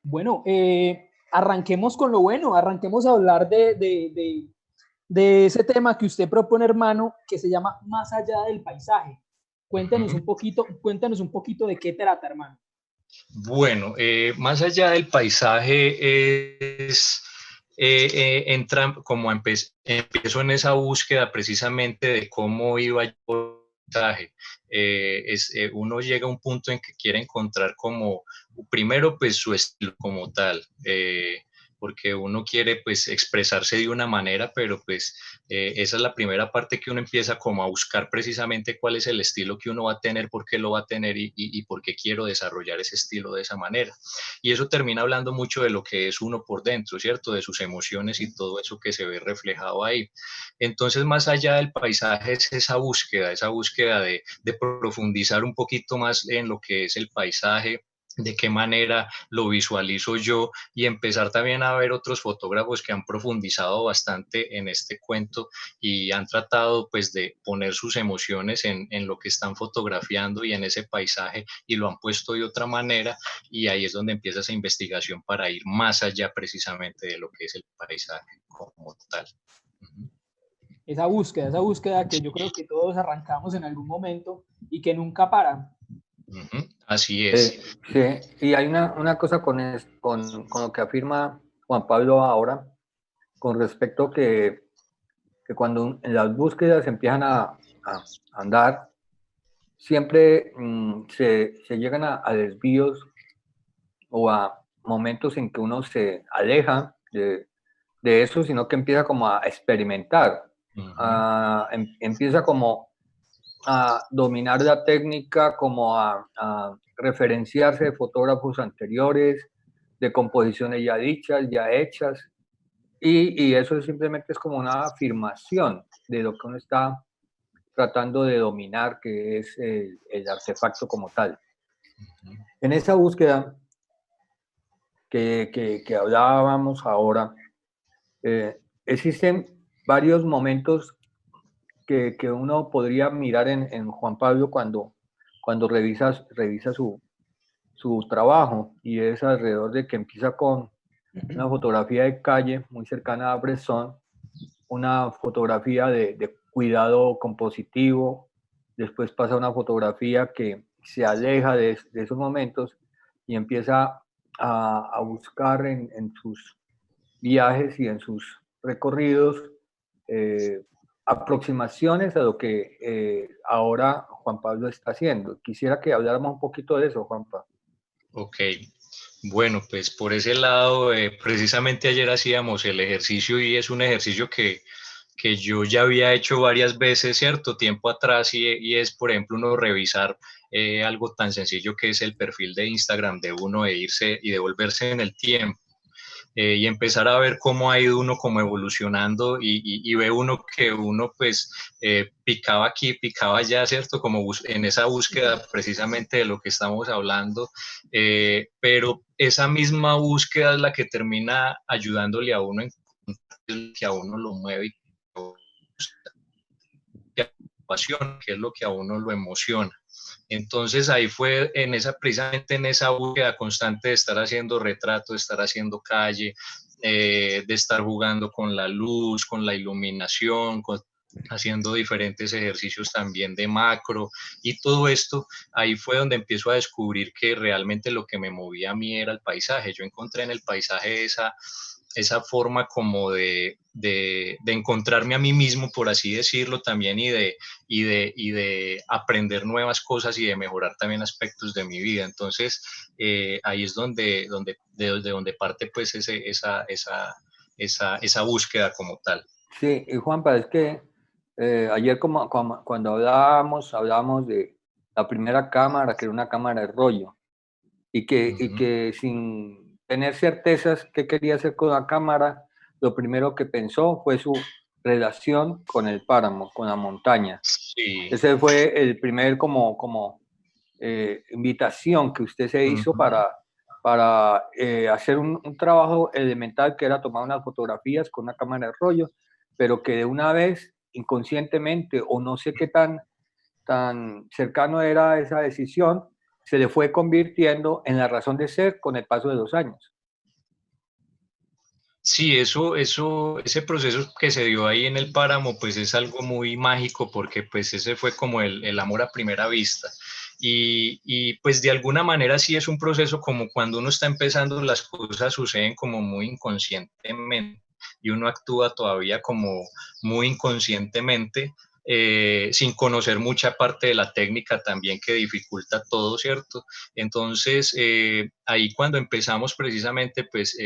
Bueno, arranquemos con lo bueno, arranquemos a hablar de ese tema que usted propone, hermano, que se llama Más allá del paisaje. Ujú. Cuéntanos un poquito de qué trata, hermano. Bueno, más allá del paisaje entra como empiezo en esa búsqueda precisamente de cómo iba yo por el paisaje. Uno llega a un punto en que quiere encontrar como, primero pues su estilo como tal, porque uno quiere pues expresarse de una manera, pero pues esa es la primera parte que uno empieza como a buscar precisamente cuál es el estilo que uno va a tener, por qué lo va a tener y por qué quiero desarrollar ese estilo de esa manera. Y eso termina hablando mucho de lo que es uno por dentro, ¿cierto? De sus emociones y todo eso que se ve reflejado ahí. Entonces, más allá del paisaje es esa búsqueda de profundizar un poquito más en lo que es el paisaje, de qué manera lo visualizo yo y empezar también a ver otros fotógrafos que han profundizado bastante en este cuento y han tratado pues de poner sus emociones en lo que están fotografiando y en ese paisaje y lo han puesto de otra manera y ahí es donde empieza esa investigación para ir más allá precisamente de lo que es el paisaje como tal. Esa búsqueda que yo creo que todos arrancamos en algún momento y que nunca para. Así es. Sí, y hay una cosa con lo que afirma Juan Pablo ahora, con respecto que cuando en las búsquedas empiezan a andar, siempre se llegan a desvíos o a momentos en que uno se aleja de eso, sino que empieza como a experimentar, empieza como a dominar la técnica, como a referenciarse de fotógrafos anteriores, de composiciones ya dichas, ya hechas, y eso simplemente es como una afirmación de lo que uno está tratando de dominar, que es el artefacto como tal. En esa búsqueda que hablábamos ahora, existen varios momentos que uno podría mirar en Juan Pablo cuando revisa su trabajo, y es alrededor de que empieza con una fotografía de calle muy cercana a Bresson, una fotografía de cuidado compositivo, después pasa una fotografía que se aleja de esos momentos y empieza a buscar en sus viajes y en sus recorridos eh, aproximaciones a lo que ahora Juan Pablo está haciendo. Quisiera que habláramos un poquito de eso, Juanpa. Ok, bueno, pues por ese lado, precisamente ayer hacíamos el ejercicio y es un ejercicio que yo ya había hecho varias veces, cierto tiempo atrás, y es, por ejemplo, uno revisar algo tan sencillo que es el perfil de Instagram de uno e irse y devolverse en el tiempo y empezar a ver cómo ha ido uno como evolucionando y ve uno que uno pues picaba aquí, picaba allá, ¿cierto? Como en esa búsqueda precisamente de lo que estamos hablando, pero esa misma búsqueda es la que termina ayudándole a uno en que a uno lo mueve y que es lo que a uno lo emociona. Entonces ahí fue precisamente en esa búsqueda constante de estar haciendo retrato, de estar haciendo calle, de estar jugando con la luz, con la iluminación, haciendo diferentes ejercicios también de macro y todo esto, ahí fue donde empiezo a descubrir que realmente lo que me movía a mí era el paisaje. Yo encontré en el paisaje esa forma como de encontrarme a mí mismo, por así decirlo, también y de aprender nuevas cosas y de mejorar también aspectos de mi vida. Entonces, ahí es de donde parte pues esa búsqueda como tal. Sí, y Juanpa, es que ayer cuando hablábamos de la primera cámara, que era una cámara de rollo, y Ujú. que sin tener certezas qué quería hacer con la cámara, lo primero que pensó fue su relación con el páramo, con la montaña. Sí. Ese fue el primer invitación que usted se hizo Ujú. para hacer un trabajo elemental, que era tomar unas fotografías con una cámara de rollo, pero que de una vez, inconscientemente, o no sé qué tan cercano era esa decisión, se le fue convirtiendo en la razón de ser con el paso de los años. Sí, ese proceso que se dio ahí en el páramo, pues es algo muy mágico porque pues ese fue como el amor a primera vista. Y pues de alguna manera sí es un proceso como cuando uno está empezando, las cosas suceden como muy inconscientemente y uno actúa todavía como muy inconscientemente, sin conocer mucha parte de la técnica también que dificulta todo, ¿cierto? Entonces, ahí cuando empezamos precisamente, pues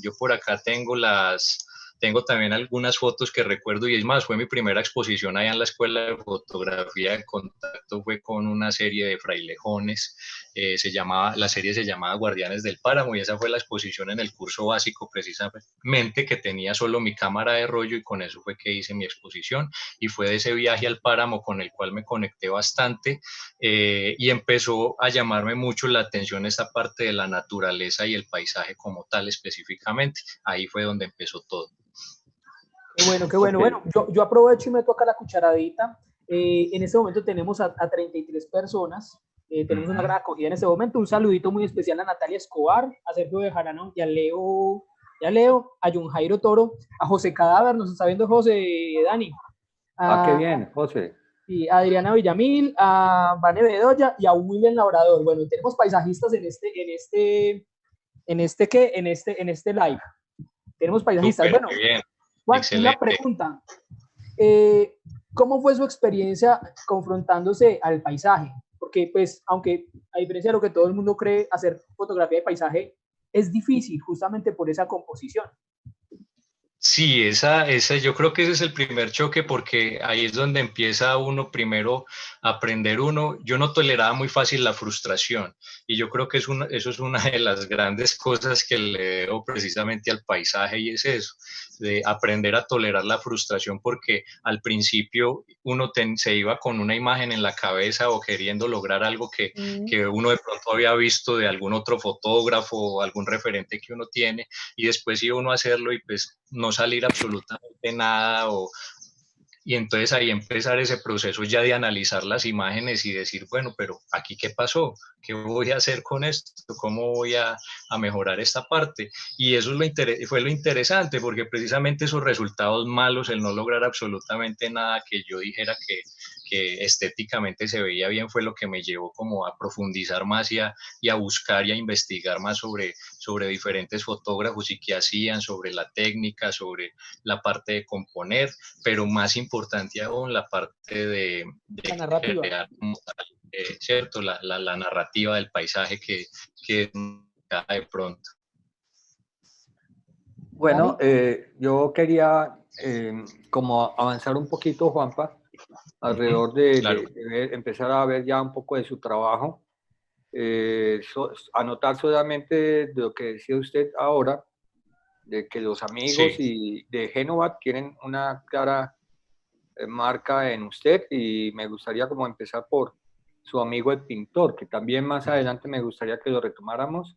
yo por acá tengo también algunas fotos que recuerdo y es más, fue mi primera exposición allá en la escuela de fotografía de contacto, fue con una serie de frailejones, la serie se llamaba Guardianes del Páramo y esa fue la exposición en el curso básico precisamente que tenía solo mi cámara de rollo y con eso fue que hice mi exposición y fue de ese viaje al páramo con el cual me conecté bastante y empezó a llamarme mucho la atención esta parte de la naturaleza y el paisaje como tal específicamente. Ahí fue donde empezó todo. Qué bueno, qué bueno. Okay. Bueno, yo aprovecho y me toca la cucharadita. En este momento tenemos a 33 personas. Tenemos una gran acogida en este momento. Un saludito muy especial a Natalia Escobar, a Sergio Bejarano y a Leo, a John Jairo Toro, a José Cadáver, nos está viendo José, Dani. Qué bien, José. Y a Adriana Villamil, a Vane Bedoya y a William Labrador. Bueno, tenemos paisajistas en este live. Tenemos paisajistas. Súper, bueno, bien. Juan, Excelente. una pregunta. ¿Cómo fue su experiencia confrontándose al paisaje? Porque, pues, aunque a diferencia de lo que todo el mundo cree, hacer fotografía de paisaje es difícil justamente por esa composición. Sí, yo creo que ese es el primer choque porque ahí es donde empieza uno primero a aprender uno. Yo no toleraba muy fácil la frustración y yo creo que eso es una de las grandes cosas que le debo precisamente al paisaje y es eso, de aprender a tolerar la frustración porque al principio uno se iba con una imagen en la cabeza o queriendo lograr algo que uno de pronto había visto de algún otro fotógrafo o algún referente que uno tiene y después iba uno a hacerlo y pues no salir absolutamente nada y entonces ahí empezar ese proceso ya de analizar las imágenes y decir, bueno, pero aquí qué pasó, qué voy a hacer con esto, cómo voy a mejorar esta parte. Y eso fue lo interesante, porque precisamente esos resultados malos, el no lograr absolutamente nada que yo dijera que estéticamente se veía bien, fue lo que me llevó como a profundizar más y a buscar y a investigar más sobre diferentes fotógrafos y qué hacían, sobre la técnica, sobre la parte de componer, pero más importante aún la parte de la narrativa. crear como tal, ¿cierto? La narrativa del paisaje que de pronto. Bueno, yo quería como avanzar un poquito, Juanpa, alrededor Claro. empezar a ver ya un poco de su trabajo. Anotar solamente de lo que decía usted ahora, de que los amigos Sí. y de Génova tienen una clara marca en usted y me gustaría como empezar por su amigo el pintor, que también más adelante me gustaría que lo retomáramos,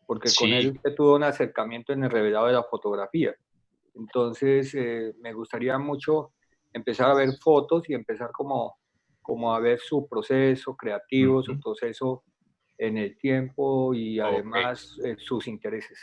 porque con él Sí. usted tuvo un acercamiento en el revelado de la fotografía. Entonces, me gustaría mucho empezar a ver fotos y empezar como a ver su proceso creativo, su proceso en el tiempo y además sus intereses.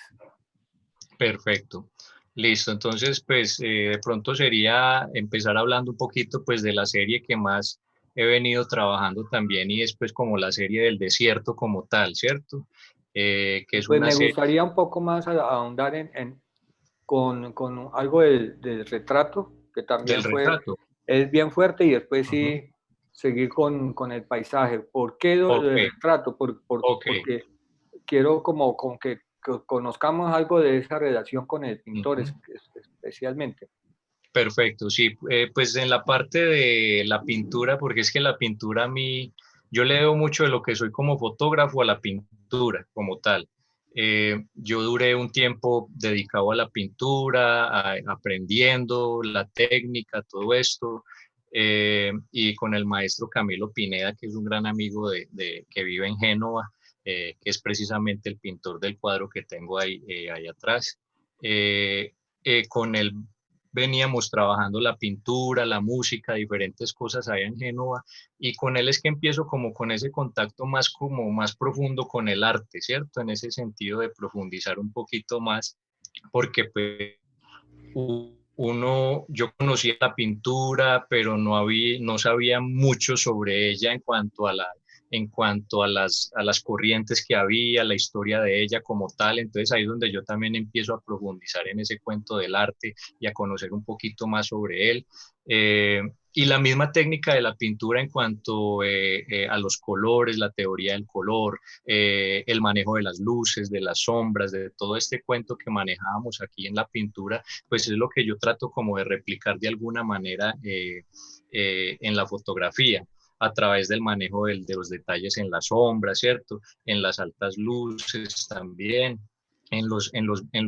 Perfecto. Listo. Entonces, pues de pronto sería empezar hablando un poquito pues de la serie que más he venido trabajando también y después como la serie del desierto como tal, ¿cierto? Que es Pues una me serie gustaría un poco más ahondar con algo del retrato, que del también retrato. es bien fuerte, y después Ujú. sí seguir con el paisaje. ¿Por qué lo Ok, del retrato? ok. Porque quiero como que conozcamos algo de esa relación con el pintor Ujú. especialmente. Perfecto, sí, pues en la parte de la pintura, porque es que la pintura a mí, yo le debo mucho de lo que soy como fotógrafo a la pintura como tal. Yo duré un tiempo dedicado a la pintura, aprendiendo la técnica, todo esto, y con el maestro Camilo Pineda, que es un gran amigo que vive en Génova, que es precisamente el pintor del cuadro que tengo ahí atrás. Con él veníamos trabajando la pintura, la música, diferentes cosas allá en Génova, y con él es que empiezo como con ese contacto más como más profundo con el arte, ¿cierto? En ese sentido de profundizar un poquito más, porque pues yo conocía la pintura, pero no sabía mucho sobre ella en cuanto a las corrientes que había, la historia de ella como tal. Entonces ahí es donde yo también empiezo a profundizar en ese cuento del arte y a conocer un poquito más sobre él. Y la misma técnica de la pintura en cuanto a los colores, la teoría del color, el manejo de las luces, de las sombras, de todo este cuento que manejábamos aquí en la pintura, pues es lo que yo trato como de replicar de alguna manera en la fotografía a través del manejo de los detalles en la sombra, ¿cierto? En las altas luces también, en los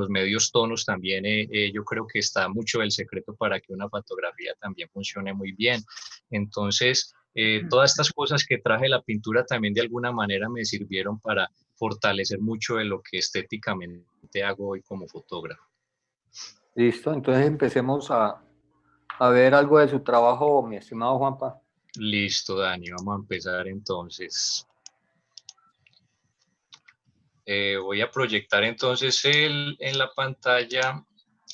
medios tonos también, yo creo que está mucho el secreto para que una fotografía también funcione muy bien. Entonces, todas estas cosas que traje la pintura también de alguna manera me sirvieron para fortalecer mucho de lo que estéticamente hago hoy como fotógrafo. Listo, entonces empecemos a ver algo de su trabajo, mi estimado Juanpa. Listo, Dani, vamos a empezar entonces. Voy a proyectar entonces en la pantalla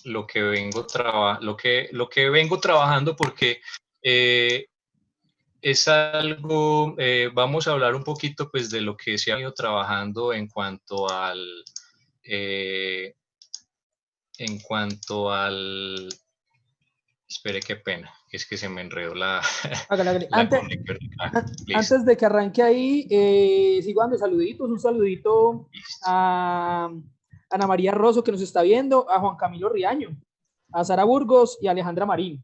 lo que vengo trabajando, porque es algo, vamos a hablar un poquito pues de lo que se ha ido trabajando eh, en cuanto al, espere, qué pena, es que se me enredó la conexión. Antes de que arranque ahí, sigo dando saluditos. Un saludito a Ana María Rosso, que nos está viendo, a Juan Camilo Riaño, a Sara Burgos y a Alejandra Marín.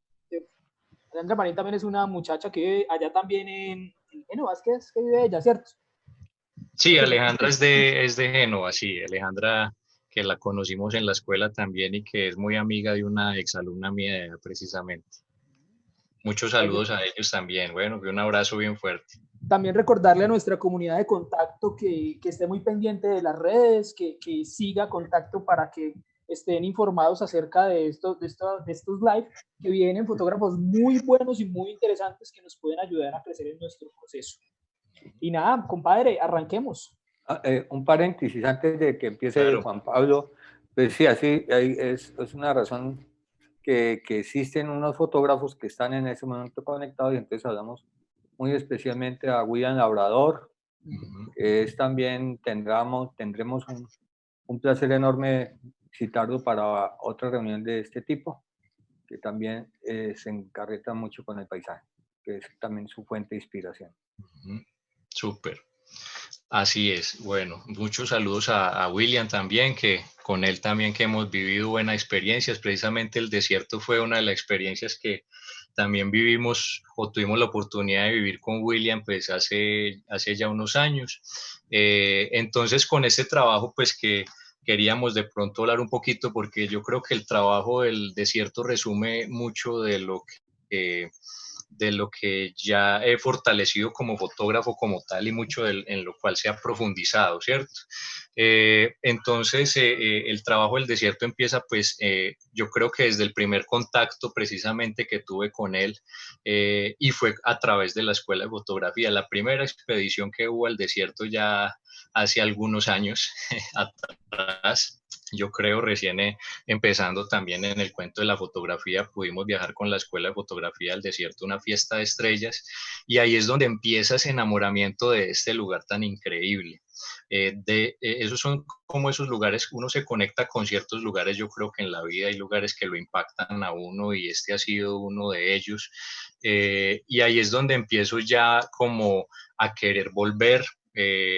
Alejandra Marín también es una muchacha que vive allá también en Vázquez, que vive ella, ¿cierto? Sí, Alejandra es de Génova, sí, Alejandra, que la conocimos en la escuela también y que es muy amiga de una exalumna mía precisamente. Muchos saludos a ellos también. Bueno, un abrazo bien fuerte. También recordarle a nuestra comunidad de contacto que esté muy pendiente de las redes, que siga contacto para que estén informados acerca de estos live, que vienen fotógrafos muy buenos y muy interesantes que nos pueden ayudar a crecer en nuestro proceso. Y nada, compadre, arranquemos. Un paréntesis antes de que empiece, claro, Juan Pablo. Pues sí, así es una razón que existen unos fotógrafos que están en ese momento conectados, y entonces hablamos muy especialmente a William Labrador, que es también, tendremos un placer enorme citarlo para otra reunión de este tipo, que también se encarreta mucho con el paisaje, que es también su fuente de inspiración. Súper. Así es. Bueno, muchos saludos a William también, que con él también que hemos vivido buenas experiencias. Precisamente el desierto fue una de las experiencias que también vivimos o tuvimos la oportunidad de vivir con William pues hace ya unos años. Entonces con este trabajo pues que queríamos de pronto hablar un poquito, porque yo creo que el trabajo del desierto resume mucho de lo que ya he fortalecido como fotógrafo como tal, y mucho en lo cual se ha profundizado, ¿cierto? Entonces, el trabajo del desierto empieza, pues, yo creo que desde el primer contacto precisamente que tuve con él, y fue a través de la escuela de fotografía. La primera expedición que hubo al desierto ya hace algunos años atrás, yo creo recién empezando también en el cuento de la fotografía, pudimos viajar con la escuela de fotografía al desierto, una fiesta de estrellas, y ahí es donde empieza ese enamoramiento de este lugar tan increíble. Esos son como esos lugares, uno se conecta con ciertos lugares, yo creo que en la vida hay lugares que lo impactan a uno, y este ha sido uno de ellos, y ahí es donde empiezo ya como a querer volver.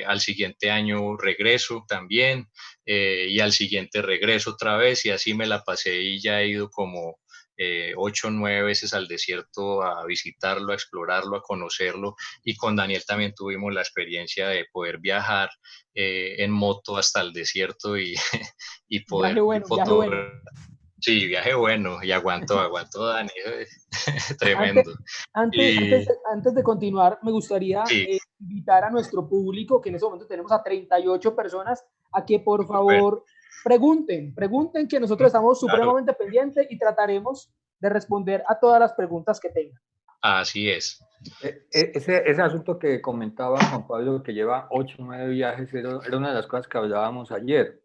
Al siguiente año regreso también, y al siguiente regreso otra vez, y así me la pasé, y ya he ido como 8 o 9 veces al desierto a visitarlo, a explorarlo, a conocerlo, y con Daniel también tuvimos la experiencia de poder viajar en moto hasta el desierto y poder viaje bueno, viaje bueno. Sí, viaje bueno, y aguantó Dani, tremendo. Antes de continuar, me gustaría invitar a nuestro público, que en ese momento tenemos a 38 personas, a que por favor pregunten que nosotros estamos supremamente pendientes y trataremos de responder a todas las preguntas que tengan. Así es. Ese asunto que comentaba Juan Pablo, que lleva 8 o 9 viajes, era una de las cosas que hablábamos ayer.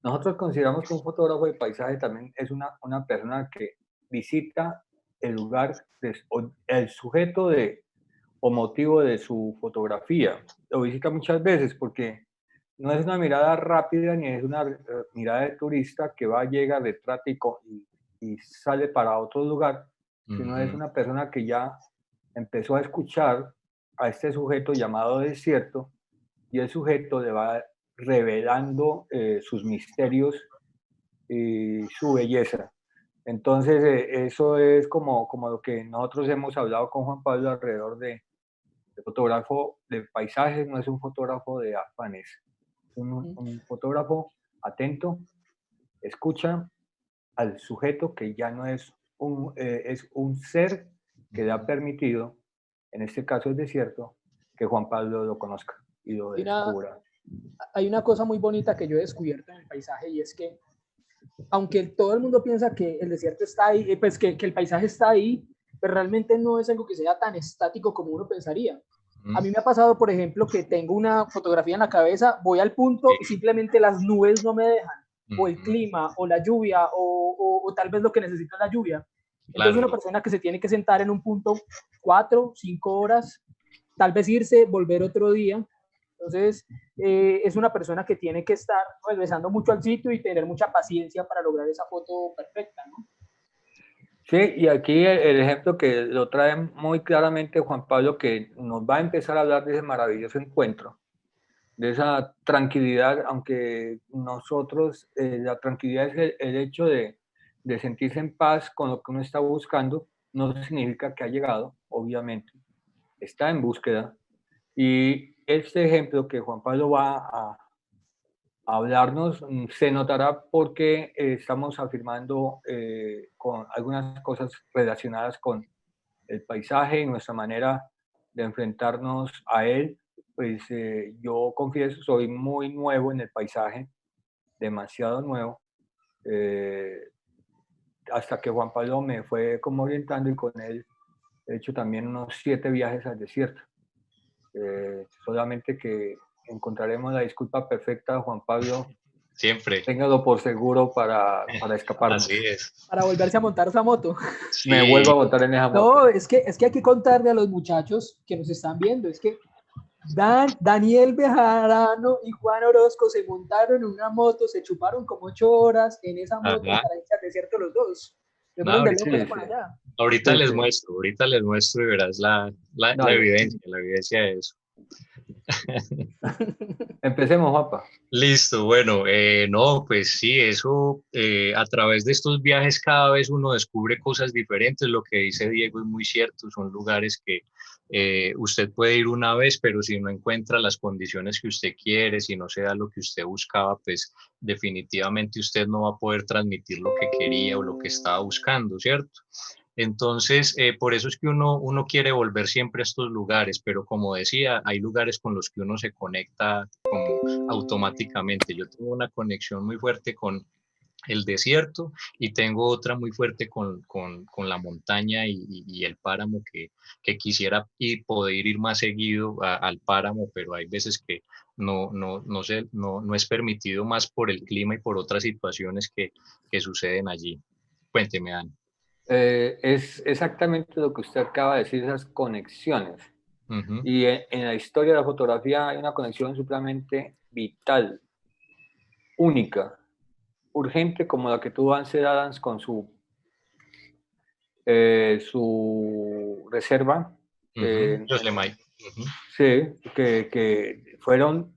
Nosotros consideramos que un fotógrafo de paisaje también es una persona que visita el lugar, el sujeto o motivo de su fotografía. Lo visita muchas veces porque no es una mirada rápida ni es una mirada de turista que va, llega, retrata y sale para otro lugar, sino es una persona que ya empezó a escuchar a este sujeto llamado desierto, y el sujeto le va revelando sus misterios y su belleza. Entonces, eso es como lo que nosotros hemos hablado con Juan Pablo alrededor de fotógrafo de paisajes. No es un fotógrafo de afanes, es un fotógrafo atento, escucha al sujeto que ya no es es un ser que le ha permitido, en este caso es desierto, que Juan Pablo lo conozca y lo descubra. Hay una cosa muy bonita que yo he descubierto en el paisaje, y es que aunque todo el mundo piensa que el desierto está ahí, pues que el paisaje está ahí, pero realmente no es algo que sea tan estático como uno pensaría. A mí me ha pasado, por ejemplo, que tengo una fotografía en la cabeza, voy al punto y simplemente las nubes no me dejan, o el clima, o la lluvia, o tal vez lo que necesita es la lluvia. Entonces una persona que se tiene que sentar en un punto 4, 5 horas, tal vez irse, volver otro día. Entonces es una persona que tiene que estar regresando mucho al sitio y tener mucha paciencia para lograr esa foto perfecta, ¿no? Sí, y aquí el ejemplo que lo trae muy claramente Juan Pablo, que nos va a empezar a hablar de ese maravilloso encuentro, de esa tranquilidad, aunque nosotros, la tranquilidad es el hecho de sentirse en paz con lo que uno está buscando. No significa que ha llegado, obviamente, está en búsqueda. Y este ejemplo que Juan Pablo va a hablarnos se notará porque estamos afirmando con algunas cosas relacionadas con el paisaje y nuestra manera de enfrentarnos a él. Pues yo confieso, soy muy nuevo en el paisaje, demasiado nuevo, hasta que Juan Pablo me fue como orientando, y con él he hecho también unos 7 viajes al desierto. Solamente que encontraremos la disculpa perfecta, Juan Pablo. Siempre. Téngalo por seguro para escaparnos. Así es. Para volverse a montar esa moto. Sí. Me vuelvo a montar en esa moto. No, es que hay que contarle a los muchachos que nos están viendo, es que Daniel Bejarano y Juan Orozco se montaron en una moto, se chuparon como 8 horas en esa moto para irse al desierto los dos. No, ahorita les muestro y verás la evidencia de eso. Empecemos, Juanpa. Listo, bueno, no, pues sí, eso, a través de estos viajes cada vez uno descubre cosas diferentes. Lo que dice Diego es muy cierto, son lugares que usted puede ir una vez, pero si no encuentra las condiciones que usted quiere, si no se da lo que usted buscaba, pues definitivamente usted no va a poder transmitir lo que quería o lo que estaba buscando, ¿cierto? Entonces, por eso es que uno quiere volver siempre a estos lugares, pero como decía, hay lugares con los que uno se conecta como automáticamente. Yo tengo una conexión muy fuerte con el desierto y tengo otra muy fuerte con la montaña y el páramo, que quisiera poder ir más seguido al páramo, pero hay veces que no es permitido, más por el clima y por otras situaciones que suceden allí. Cuénteme, Ana. Es exactamente lo que usted acaba de decir, esas conexiones. Y en la historia de la fotografía hay una conexión supremamente vital, única, urgente, como la que tuvo Ansel Adams con su reserva. Yosemite. Sí, que fueron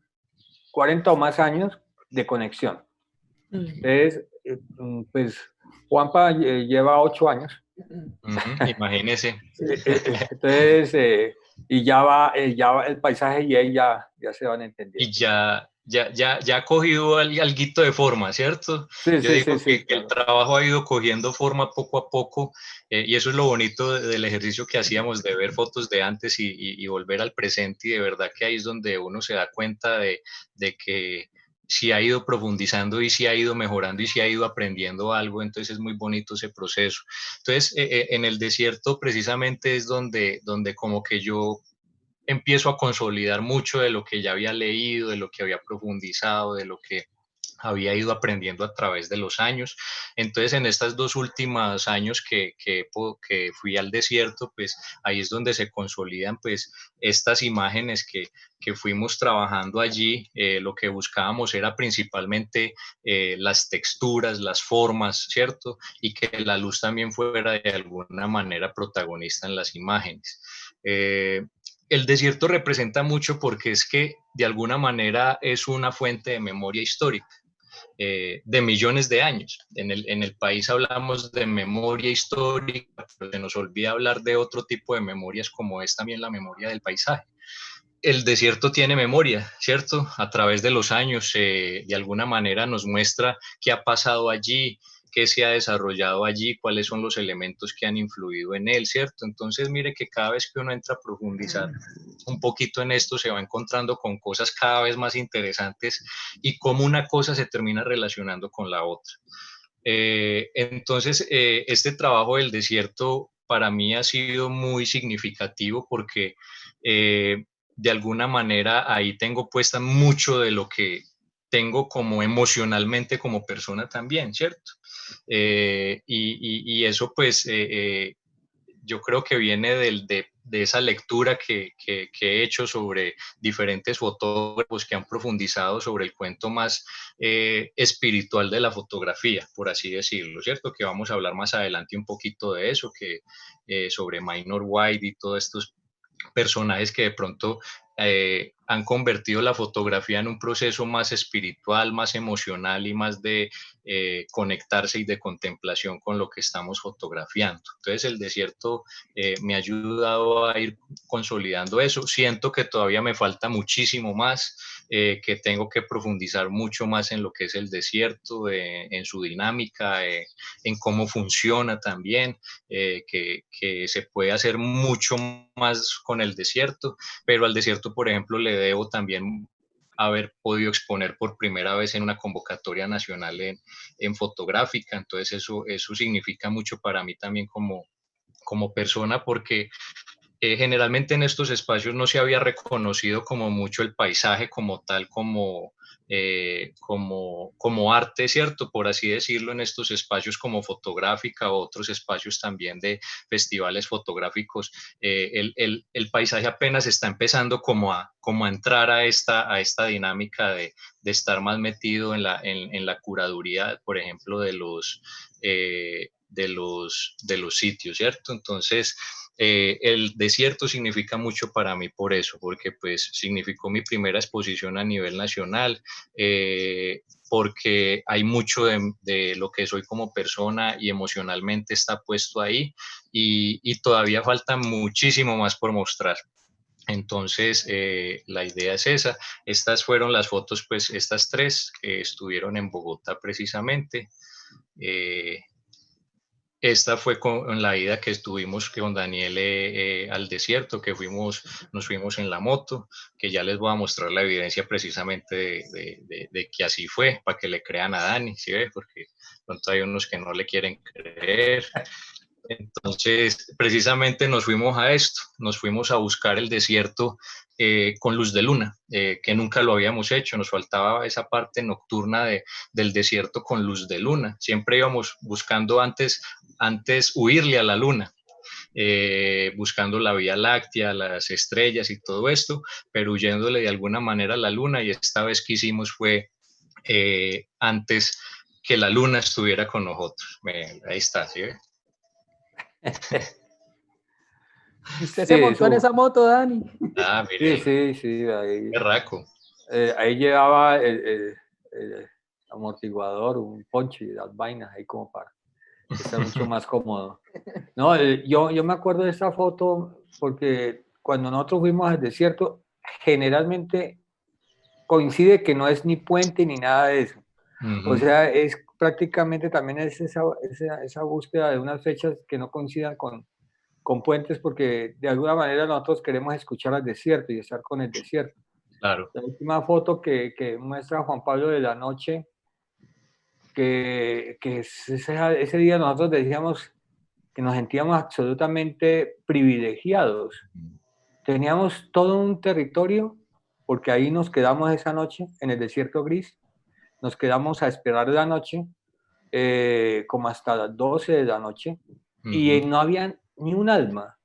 40 o más años de conexión. Entonces, pues Juanpa lleva 8 años. Imagínese. Entonces, y ya el paisaje y él ya se van entendiendo. Y ya ha cogido alguito de forma, ¿cierto? Sí, Yo digo que claro. el trabajo ha ido cogiendo forma poco a poco, y eso es lo bonito del ejercicio que hacíamos, de ver fotos de antes y volver al presente, y de verdad que ahí es donde uno se da cuenta de que si ha ido profundizando y si ha ido mejorando y si ha ido aprendiendo algo, entonces es muy bonito ese proceso. Entonces, en el desierto precisamente es donde como que yo empiezo a consolidar mucho de lo que ya había leído, de lo que había profundizado, de lo que había ido aprendiendo a través de los años. Entonces, en estos 2 últimos años que fui al desierto, pues ahí es donde se consolidan pues estas imágenes que fuimos trabajando allí. Lo que buscábamos era principalmente las texturas, las formas, ¿cierto? Y que la luz también fuera de alguna manera protagonista en las imágenes. El desierto representa mucho porque es que de alguna manera es una fuente de memoria histórica de millones de años. En el país hablamos de memoria histórica, pero se nos olvida hablar de otro tipo de memorias como es también la memoria del paisaje. El desierto tiene memoria, ¿cierto? A través de los años, de alguna manera nos muestra qué ha pasado allí, qué se ha desarrollado allí, cuáles son los elementos que han influido en él, ¿cierto? Entonces, mire que cada vez que uno entra a profundizar un poquito en esto, se va encontrando con cosas cada vez más interesantes y cómo una cosa se termina relacionando con la otra. Entonces, este trabajo del desierto para mí ha sido muy significativo porque de alguna manera ahí tengo puesta mucho de lo que tengo como emocionalmente como persona también, ¿cierto? Y eso pues yo creo que viene de esa lectura que he hecho sobre diferentes fotógrafos que han profundizado sobre el cuento más espiritual de la fotografía, por así decirlo, ¿cierto? Que vamos a hablar más adelante un poquito de eso, que sobre Minor White y todos estos personajes que de pronto han convertido la fotografía en un proceso más espiritual, más emocional y más de conectarse y de contemplación con lo que estamos fotografiando. Entonces el desierto me ha ayudado a ir consolidando eso. Siento que todavía me falta muchísimo más, que tengo que profundizar mucho más en lo que es el desierto, en su dinámica, en cómo funciona también, que se puede hacer mucho más con el desierto, pero al desierto, por ejemplo, le debo también haber podido exponer por primera vez en una convocatoria nacional en fotográfica, entonces eso significa mucho para mí también como persona, porque generalmente en estos espacios no se había reconocido como mucho el paisaje como tal, como arte, ¿cierto? Por así decirlo, en estos espacios como fotográfica o otros espacios también de festivales fotográficos, el paisaje apenas está empezando como a entrar a esta dinámica de estar más metido en la curaduría, por ejemplo, de los sitios, ¿cierto? Entonces, el desierto significa mucho para mí por eso, porque pues significó mi primera exposición a nivel nacional, porque hay mucho de lo que soy como persona y emocionalmente está puesto ahí y todavía falta muchísimo más por mostrar. Entonces, la idea es esa. Estas fueron las fotos, pues estas tres que estuvieron en Bogotá precisamente. Eh, Esta fue con la ida que estuvimos con Daniel al desierto, nos fuimos en la moto, que ya les voy a mostrar la evidencia precisamente de que así fue, para que le crean a Dani, ¿sí ve? Porque pronto hay unos que no le quieren creer. Entonces, precisamente nos fuimos a esto, nos fuimos a buscar el desierto con luz de luna, que nunca lo habíamos hecho, nos faltaba esa parte nocturna del desierto con luz de luna. Siempre íbamos buscando antes huirle a la luna, buscando la Vía Láctea, las estrellas y todo esto, pero huyéndole de alguna manera a la luna, y esta vez que hicimos fue antes que la luna estuviera con nosotros. Ahí está, ¿sí? ¿Y usted Sí, se montó en eso. esa moto, Dani? Ah, Sí, mire, sí, sí. Ahí, qué raco. ahí llevaba el amortiguador, un ponche y las vainas ahí como para estar mucho más cómodo. No, yo me acuerdo de esta foto porque cuando nosotros fuimos al desierto, generalmente coincide que no es ni puente ni nada de eso. O sea, es prácticamente también es esa búsqueda de unas fechas que no coincidan con puentes, porque de alguna manera nosotros queremos escuchar al desierto y estar con el desierto. Claro. La última foto que muestra Juan Pablo de la noche, ese día nosotros decíamos que nos sentíamos absolutamente privilegiados. Teníamos todo un territorio, porque ahí nos quedamos esa noche en el desierto gris, nos quedamos a esperar la noche, como hasta las 12 de la noche, y no había ni un alma.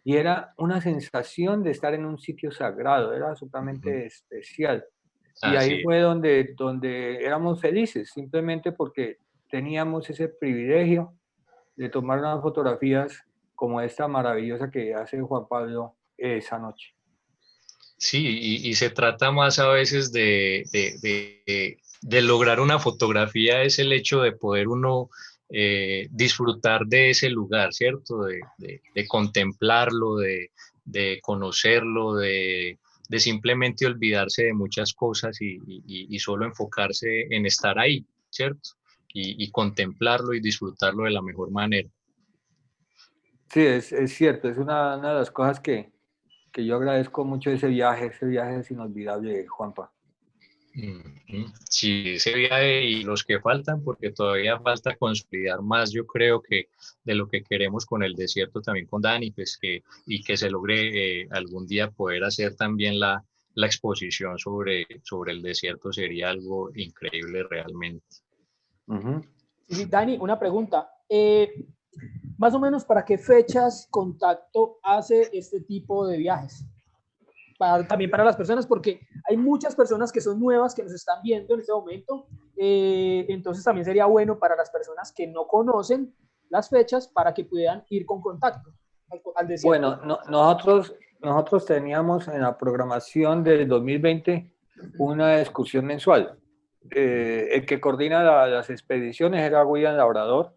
Y era una sensación de estar en un sitio sagrado, era absolutamente especial. Y ahí Así. fue donde éramos felices, simplemente porque teníamos ese privilegio de tomar unas fotografías como esta maravillosa que hace Juan Pablo esa noche. Sí, y se trata más a veces de lograr una fotografía, es el hecho de poder uno disfrutar de ese lugar, ¿cierto? De contemplarlo, de conocerlo, de simplemente olvidarse de muchas cosas y solo enfocarse en estar ahí, ¿cierto? Y contemplarlo y disfrutarlo de la mejor manera. Sí, es cierto, es una de las cosas que yo agradezco mucho de ese viaje es inolvidable, Juanpa. Sí, ese viaje y los que faltan, porque todavía falta consolidar más, yo creo que de lo que queremos con el desierto, también con Dani, pues y que se logre algún día poder hacer también la exposición sobre el desierto sería algo increíble realmente. Sí, Dani, una pregunta. Más o menos, ¿para qué fechas Contacto hace este tipo de viajes? También para las personas, porque hay muchas personas que son nuevas que nos están viendo en este momento, entonces también sería bueno para las personas que no conocen las fechas para que puedan ir con Contacto al desierto. Bueno, nosotros teníamos en la programación del 2020 una excursión mensual. El que coordina las expediciones era William Labrador,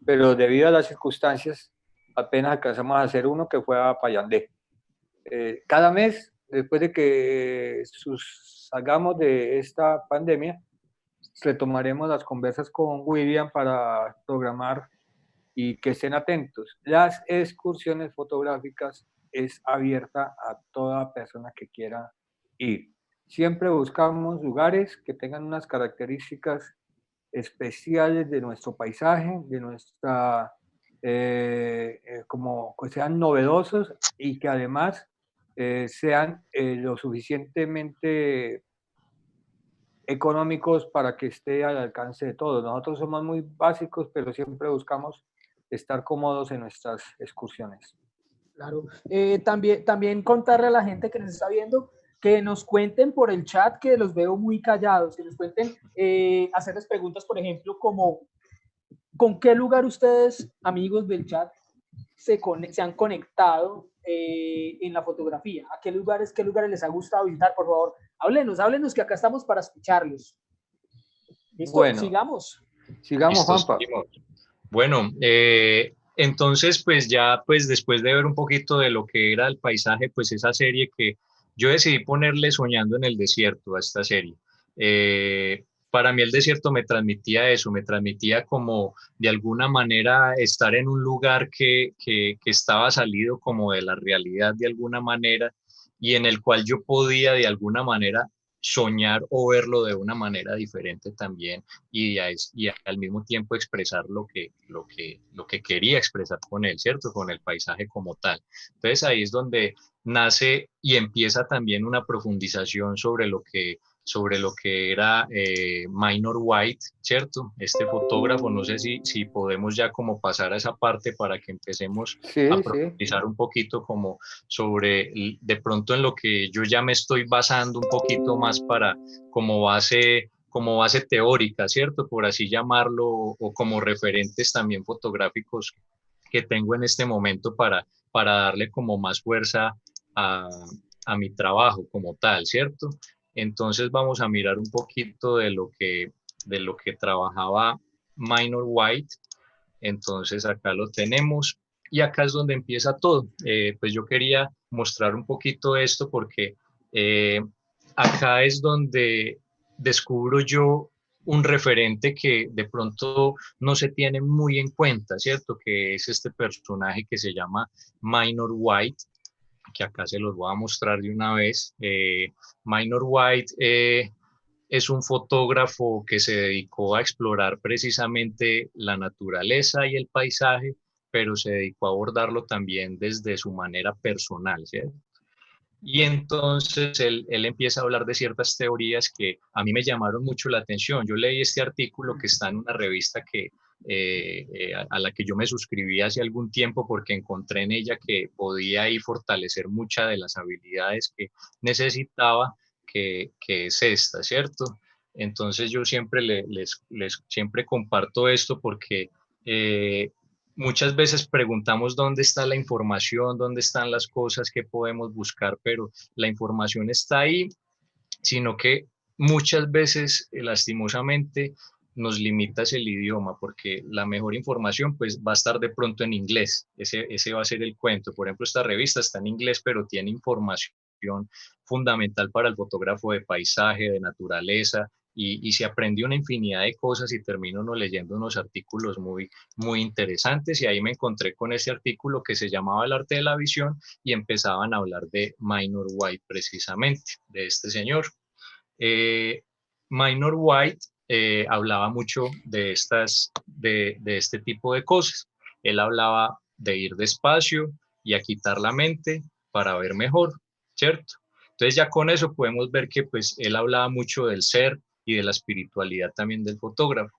pero debido a las circunstancias apenas alcanzamos a hacer uno que fue a Payandé. Cada mes, después de que salgamos de esta pandemia, retomaremos las conversas con William para programar y que estén atentos. Las excursiones fotográficas es abierta a toda persona que quiera ir. Siempre buscamos lugares que tengan unas características especiales de nuestro paisaje, de nuestra, como que sean novedosos y que además sean lo suficientemente económicos para que esté al alcance de todos. Nosotros somos muy básicos, pero siempre buscamos estar cómodos en nuestras excursiones. Claro. También contarle a la gente que nos está viendo que nos cuenten por el chat, que los veo muy callados, que nos cuenten, hacerles preguntas, por ejemplo, como ¿con qué lugar ustedes, amigos del chat, se han conectado en la fotografía? ¿A qué lugares les ha gustado visitar? Por favor, háblenos, que acá estamos para escucharlos. ¿Listo? Bueno, sigamos. sigamos, Listo, Juanpa. seguimos. Bueno, entonces pues ya pues después de ver un poquito de lo que era el paisaje, pues esa serie que yo decidí ponerle Soñando en el Desierto a esta serie. Para mí el desierto me transmitía eso, me transmitía como de alguna manera estar en un lugar que estaba salido como de la realidad de alguna manera y en el cual yo podía de alguna manera soñar o verlo de una manera diferente también y al mismo tiempo expresar lo que quería expresar con él, ¿cierto? Con el paisaje como tal. Entonces ahí es donde nace y empieza también una profundización sobre lo que era Minor White, ¿cierto? Este fotógrafo, no sé si podemos ya como pasar a esa parte para que empecemos a Sí, sí. profundizar un poquito como sobre de pronto en lo que yo ya me estoy basando un poquito más para como base teórica, ¿cierto? Por así llamarlo, o como referentes también fotográficos que tengo en este momento para darle como más fuerza a, a mi trabajo como tal, ¿cierto? Entonces vamos a mirar un poquito de lo que trabajaba Minor White. Entonces acá lo tenemos y acá es donde empieza todo. Pues yo quería mostrar un poquito esto porque acá es donde descubro yo un referente que de pronto no se tiene muy en cuenta, ¿cierto? Que es este personaje que se llama Minor White. que acá se los voy a mostrar de una vez. Minor White es un fotógrafo que se dedicó a explorar precisamente la naturaleza y el paisaje, pero se dedicó a abordarlo también desde su manera personal, ¿cierto? Y entonces él empieza a hablar de ciertas teorías que a mí me llamaron mucho la atención. Yo leí este artículo que está en una revista a la que yo me suscribí hace algún tiempo porque encontré en ella que podía ahí fortalecer muchas de las habilidades que necesitaba, que es esta, ¿cierto? Entonces yo siempre siempre comparto esto porque muchas veces preguntamos dónde está la información, dónde están las cosas que podemos buscar, pero la información está ahí, sino que muchas veces, lastimosamente, nos limitas el idioma, porque la mejor información pues va a estar de pronto en inglés. Ese va a ser el cuento. Por ejemplo, esta revista está en inglés, pero tiene información fundamental para el fotógrafo de paisaje, de naturaleza, y se aprendió una infinidad de cosas y termino uno leyendo unos artículos muy interesantes, y ahí me encontré con ese artículo que se llamaba El arte de la visión y empezaban a hablar de Minor White precisamente, de este señor. Minor White hablaba mucho de este tipo de cosas. Él hablaba de ir despacio y a quitar la mente para ver mejor, ¿cierto? Entonces ya con eso podemos ver que pues él hablaba mucho del ser y de la espiritualidad también del fotógrafo.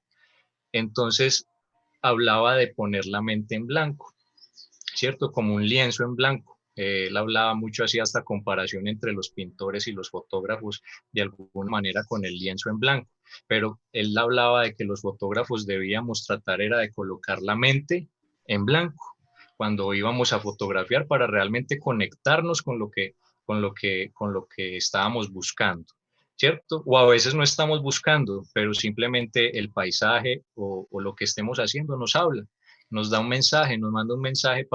Entonces hablaba de poner la mente en blanco, ¿cierto? Como un lienzo en blanco. Él hablaba mucho así, hasta comparación entre los pintores y los fotógrafos, de alguna manera con el lienzo en blanco. Pero él hablaba de que los fotógrafos debíamos tratar era de colocar la mente en blanco cuando íbamos a fotografiar para realmente conectarnos con lo que estábamos buscando, ¿cierto? O a veces no estamos buscando, pero simplemente el paisaje o lo que estemos haciendo nos habla, nos da un mensaje, nos manda un mensaje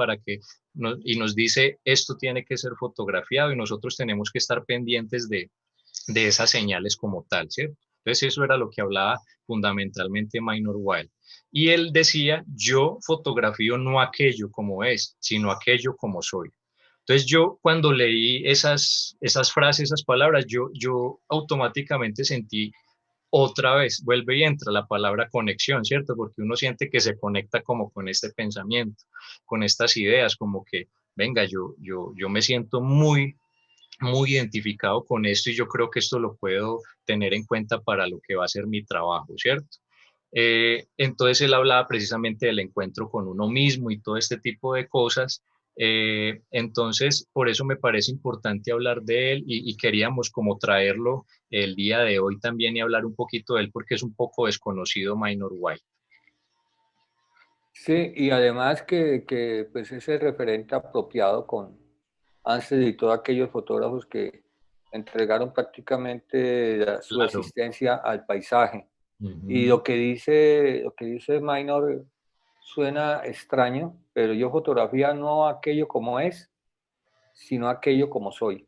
y nos dice esto tiene que ser fotografiado, y nosotros tenemos que estar pendientes de esas señales como tal, ¿cierto? Entonces eso era lo que hablaba fundamentalmente Minor White. Y él decía, yo fotografío no aquello como es, sino aquello como soy. Entonces yo cuando leí esas frases, esas palabras, yo automáticamente sentí otra vez, vuelve y entra la palabra conexión, ¿cierto? Porque uno siente que se conecta como con este pensamiento, con estas ideas, como que, venga, yo me siento muy identificado con esto, y yo creo que esto lo puedo tener en cuenta para lo que va a ser mi trabajo, ¿cierto? Entonces él hablaba precisamente del encuentro con uno mismo y todo este tipo de cosas. Entonces, por eso me parece importante hablar de él, y queríamos como traerlo el día de hoy también y hablar un poquito de él porque es un poco desconocido Minor White. Sí, y además que pues es el referente apropiado con Ansel y todos aquellos fotógrafos que entregaron prácticamente su Claro. existencia al paisaje. Y Uh-huh. lo que dice Minor suena extraño, pero yo fotografía no aquello como es, sino aquello como soy.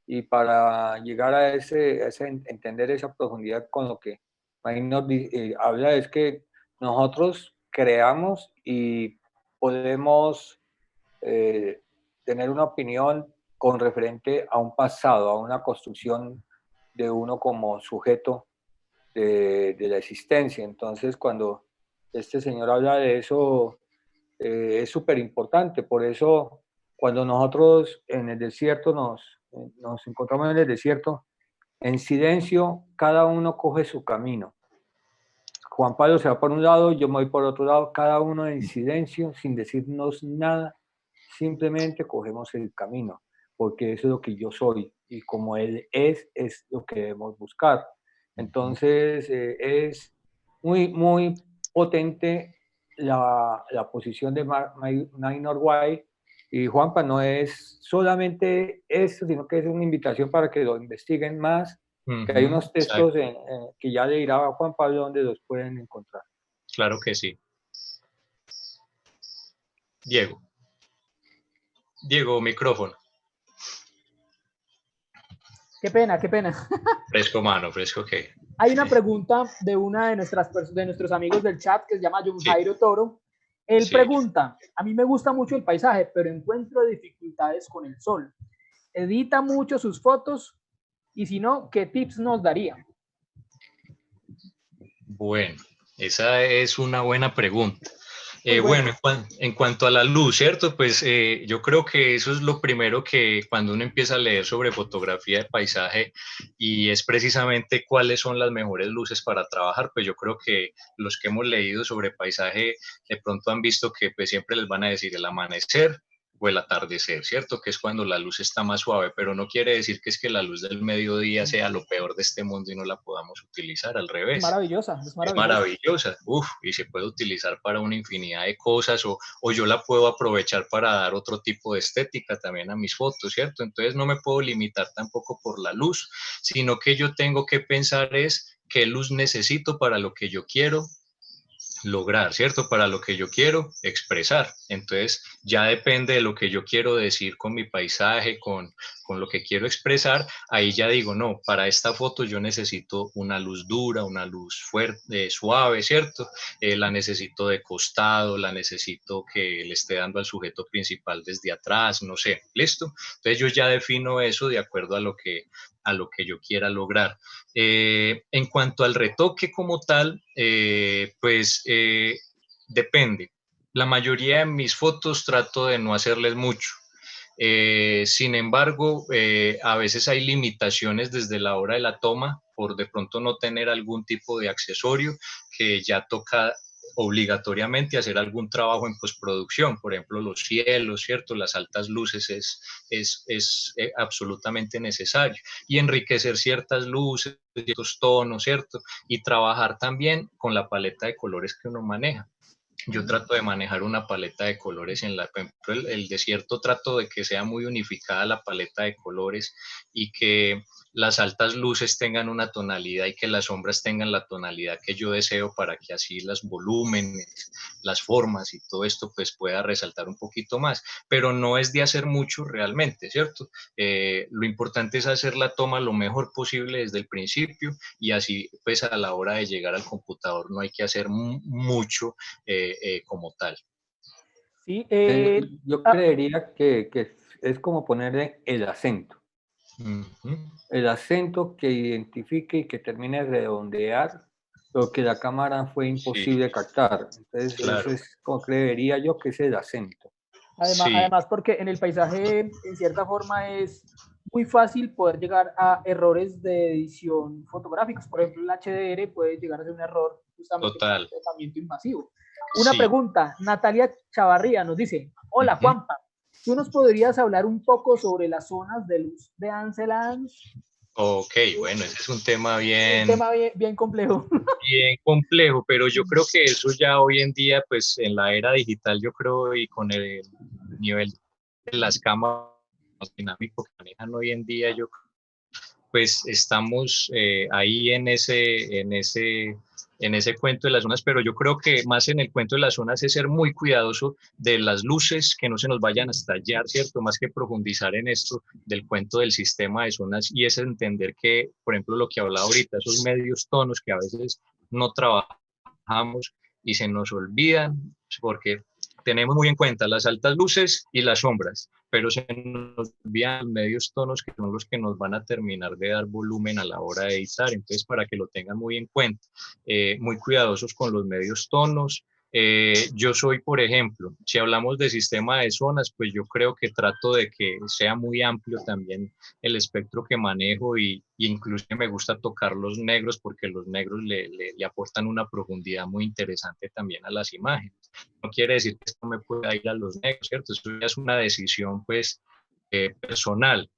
Y para llegar a entender esa profundidad con lo que Minor habla, es que nosotros creamos y podemos tener una opinión con referente a un pasado, a una construcción de uno como sujeto de la existencia. Entonces, cuando este señor habla de eso, es súper importante. Por eso, cuando nosotros en el desierto nos encontramos en el desierto, en silencio, cada uno coge su camino. Juan Pablo se va por un lado, yo me voy por otro lado, cada uno en silencio, sin decirnos nada, simplemente cogemos el camino, porque eso es lo que yo soy, y como él es lo que debemos buscar. Entonces, es muy potente la posición de Minor White, y Juanpa no es solamente eso, sino que es una invitación para que lo investiguen más, que hay Uh-huh. unos textos que ya le dirá a Juan Pablo dónde los pueden encontrar. Claro que sí. Diego, micrófono. Qué pena, qué pena. Fresco mano, fresco que. Hay una pregunta de una de nuestros amigos del chat que se llama John Sí. Jairo Toro. Él Sí. pregunta, a mí me gusta mucho el paisaje, pero encuentro dificultades con el sol. Edita mucho sus fotos y si no, ¿qué tips nos daría? Bueno, esa es una buena pregunta. Muy Bueno, buena. en cuanto a la luz, ¿cierto? Pues yo creo que eso es lo primero que cuando uno empieza a leer sobre fotografía de paisaje y es precisamente cuáles son las mejores luces para trabajar, pues yo creo que los que hemos leído sobre paisaje de pronto han visto que pues siempre les van a decir el amanecer o el atardecer, ¿cierto? Que es cuando la luz está más suave, pero no quiere decir que es que la luz del mediodía sea lo peor de este mundo y no la podamos utilizar, al Es revés. maravillosa, es Es maravillosa. maravillosa, y se puede utilizar para una infinidad de cosas o yo la puedo aprovechar para dar otro tipo de estética también a mis fotos, ¿cierto? Entonces no me puedo limitar tampoco por la luz, sino que yo tengo que pensar es qué luz necesito para lo que yo quiero lograr, ¿cierto? Para lo que yo quiero expresar. Entonces, ya depende de lo que yo quiero decir con mi paisaje, con lo que quiero expresar. Ahí ya digo, no, para esta foto yo necesito una luz dura, una luz fuerte, suave, ¿cierto? La necesito de costado, la necesito que le esté dando al sujeto principal desde atrás, no sé, ¿listo? Entonces, yo ya defino eso de acuerdo a lo que yo quiera lograr. En cuanto al retoque como tal, depende. La mayoría de mis fotos trato de no hacerles mucho. Sin embargo, a veces hay limitaciones desde la hora de la toma por de pronto no tener algún tipo de accesorio que ya toca obligatoriamente hacer algún trabajo en postproducción, por ejemplo, los cielos, ¿cierto? Las altas luces es absolutamente necesario. Y enriquecer ciertas luces, ciertos tonos, ¿cierto? Y trabajar también con la paleta de colores que uno maneja. Yo trato de manejar una paleta de colores por ejemplo, el desierto trato de que sea muy unificada la paleta de colores y que las altas luces tengan una tonalidad y que las sombras tengan la tonalidad que yo deseo para que así los volúmenes, las formas y todo esto pues pueda resaltar un poquito más, pero no es de hacer mucho realmente, ¿cierto? Lo importante es hacer la toma lo mejor posible desde el principio y así pues a la hora de llegar al computador no hay que hacer mucho como tal. Sí, Yo ah, creería que es como ponerle el acento. Uh -huh. El acento que identifique y que termine de redondear lo que la cámara fue Sí, imposible captar. Entonces, eso claro. es como creería yo que es el acento. Sí, además, porque en el paisaje, en cierta forma, es muy fácil poder llegar a errores de edición fotográficos. Por ejemplo, el HDR puede llegar a ser un error justamente por el total. tratamiento invasivo. Una Sí. pregunta, Natalia Chavarría nos dice, Uh hola -huh. Juanpa, ¿tú nos podrías hablar un poco sobre las zonas de luz de Ansel Adams? Ok, bueno, ese es un tema Un tema bien, bien complejo. bien complejo, pero yo creo que eso ya hoy en día, pues en la era digital, yo creo, y con el nivel de las cámaras dinámicos que manejan hoy en día, yo pues estamos ahí en ese cuento de las zonas, pero yo creo que más en el cuento de las zonas es ser muy cuidadoso de las luces, que no se nos vayan a estallar, ¿cierto? Más que profundizar en esto del cuento del sistema de zonas y es entender que, por ejemplo, lo que hablaba ahorita, esos medios tonos que a veces no trabajamos y se nos olvidan, porque tenemos muy en cuenta las altas luces y las sombras, pero se nos olvidan los medios tonos que son los que nos van a terminar de dar volumen a la hora de editar. Entonces, para que lo tengan muy en cuenta, muy cuidadosos con los medios tonos. Yo soy, por ejemplo, si hablamos de sistema de zonas, pues yo creo que trato de que sea muy amplio también el espectro que manejo y incluso me gusta tocar los negros porque los negros le aportan una profundidad muy interesante también a las imágenes. No quiere decir que esto me pueda ir a los negros, ¿cierto? Eso ya es una decisión pues personal.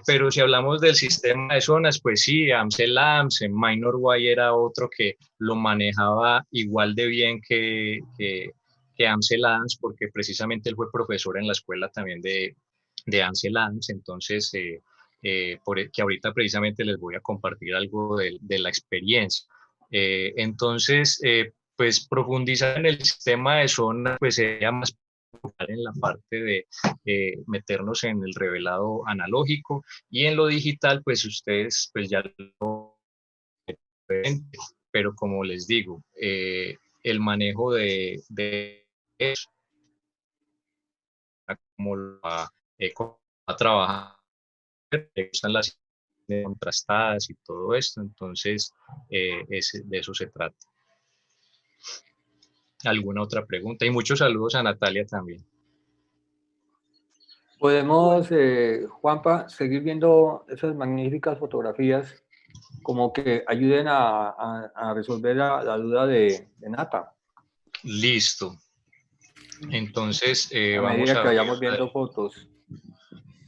Pero si hablamos del sistema de zonas, pues sí, Amsel Adams, en Minor Way era otro que lo manejaba igual de bien que Amsel Adams, porque precisamente él fue profesor en la escuela también de Amsel Adams, entonces, que ahorita precisamente les voy a compartir algo de la experiencia. Entonces, pues profundizar en el sistema de zonas, pues sería más en la parte de meternos en el revelado analógico y en lo digital, pues ustedes pues ya lo ven, pero como les digo, el manejo de eso, cómo cómo va a trabajar, le gustan las contrastadas y todo esto, entonces de eso se trata. ¿Alguna otra pregunta? Y muchos saludos a Natalia también. Podemos, Juanpa, seguir viendo esas magníficas fotografías como que ayuden a resolver la duda de Nata. Listo. Entonces, A vamos medida a que ver. vayamos viendo fotos.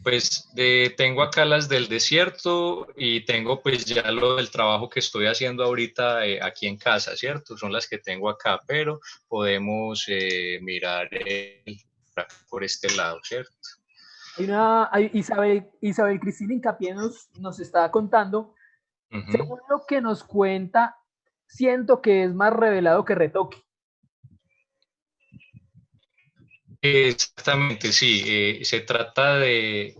Pues tengo acá las del desierto y tengo pues ya lo del trabajo que estoy haciendo ahorita aquí en casa, ¿cierto? Son las que tengo acá, pero podemos mirar por este lado, ¿cierto? Isabel Cristina Incapié nos está contando, según lo que nos cuenta, siento que es más revelado que retoque. Exactamente, sí. Se trata de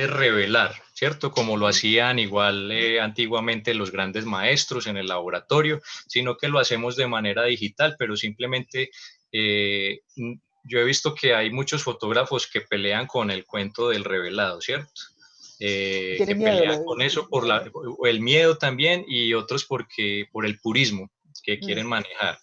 revelar, ¿cierto? Como lo hacían igual antiguamente los grandes maestros en el laboratorio, sino que lo hacemos de manera digital, pero simplemente yo he visto que hay muchos fotógrafos que pelean con el cuento del revelado, ¿cierto? Que pelean con eso por el miedo también y otros por el purismo que quieren manejar.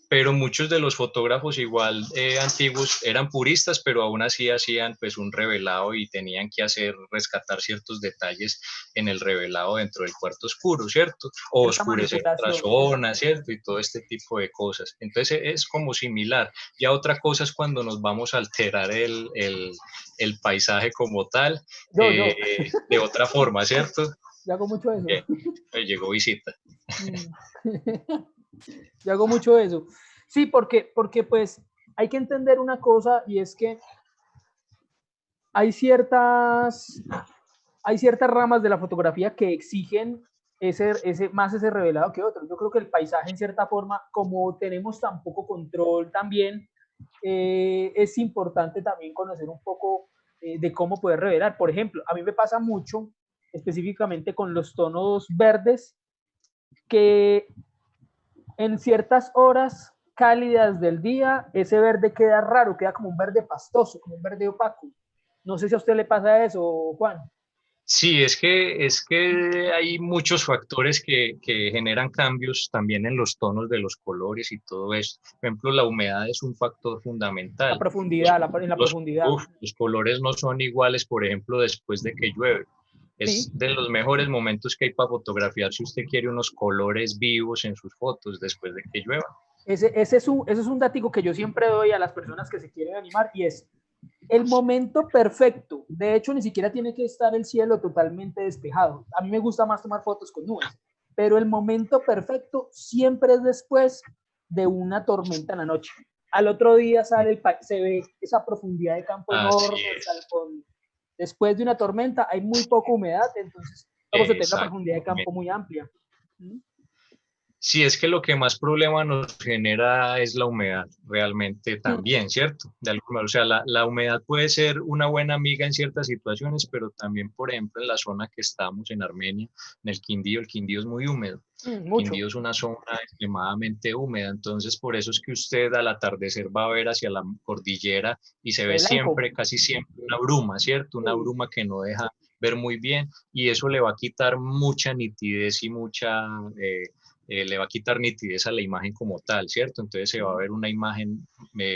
Pero muchos de los fotógrafos igual antiguos eran puristas, pero aún así hacían pues un revelado y tenían que rescatar ciertos detalles en el revelado dentro del cuarto oscuro, ¿cierto? O oscurecer otras zonas, ¿cierto? Y todo este tipo de cosas. Entonces es como similar. Ya otra cosa es cuando nos vamos a alterar el paisaje como tal, de otra forma, ¿cierto? Yo hago mucho eso. Llegó visita. Yo hago mucho eso. Sí, porque pues hay que entender una cosa y es que hay ciertas ramas de la fotografía que exigen más ese revelado que otros. Yo creo que el paisaje en cierta forma, como tenemos tan poco control también, es importante también conocer un poco de cómo poder revelar. Por ejemplo, a mí me pasa mucho específicamente con los tonos verdes que en ciertas horas cálidas del día, ese verde queda raro, queda como un verde pastoso, como un verde opaco. No sé si a usted le pasa eso, Juan. Sí, es que hay muchos factores que generan cambios también en los tonos de los colores y todo eso. Por ejemplo, la humedad es un factor fundamental. La profundidad, en la profundidad. Los colores no son iguales, por ejemplo, después de que llueve. Es de los mejores momentos que hay para fotografiar si usted quiere unos colores vivos en sus fotos después de que llueva. Ese es un datico que yo siempre doy a las personas que se quieren animar y es el momento perfecto. De hecho, ni siquiera tiene que estar el cielo totalmente despejado. A mí me gusta más tomar fotos con nubes, pero el momento perfecto siempre es después de una tormenta en la noche. Al otro día se ve esa profundidad de campo enorme. Después de una tormenta hay muy poca humedad, entonces vamos a tener una profundidad de campo muy amplia. Sí, es que lo que más problema nos genera es la humedad, realmente también, ¿cierto? O sea, la humedad puede ser una buena amiga en ciertas situaciones, pero también, por ejemplo, en la zona que estamos en Armenia, en el Quindío es muy húmedo. Quindío es una zona extremadamente húmeda, entonces por eso es que usted al atardecer va a ver hacia la cordillera y se ve siempre, casi siempre, una bruma, ¿cierto? Una bruma que no deja ver muy bien y eso le va a quitar mucha nitidez y le va a quitar nitidez a la imagen como tal, ¿cierto? Entonces se va a ver una imagen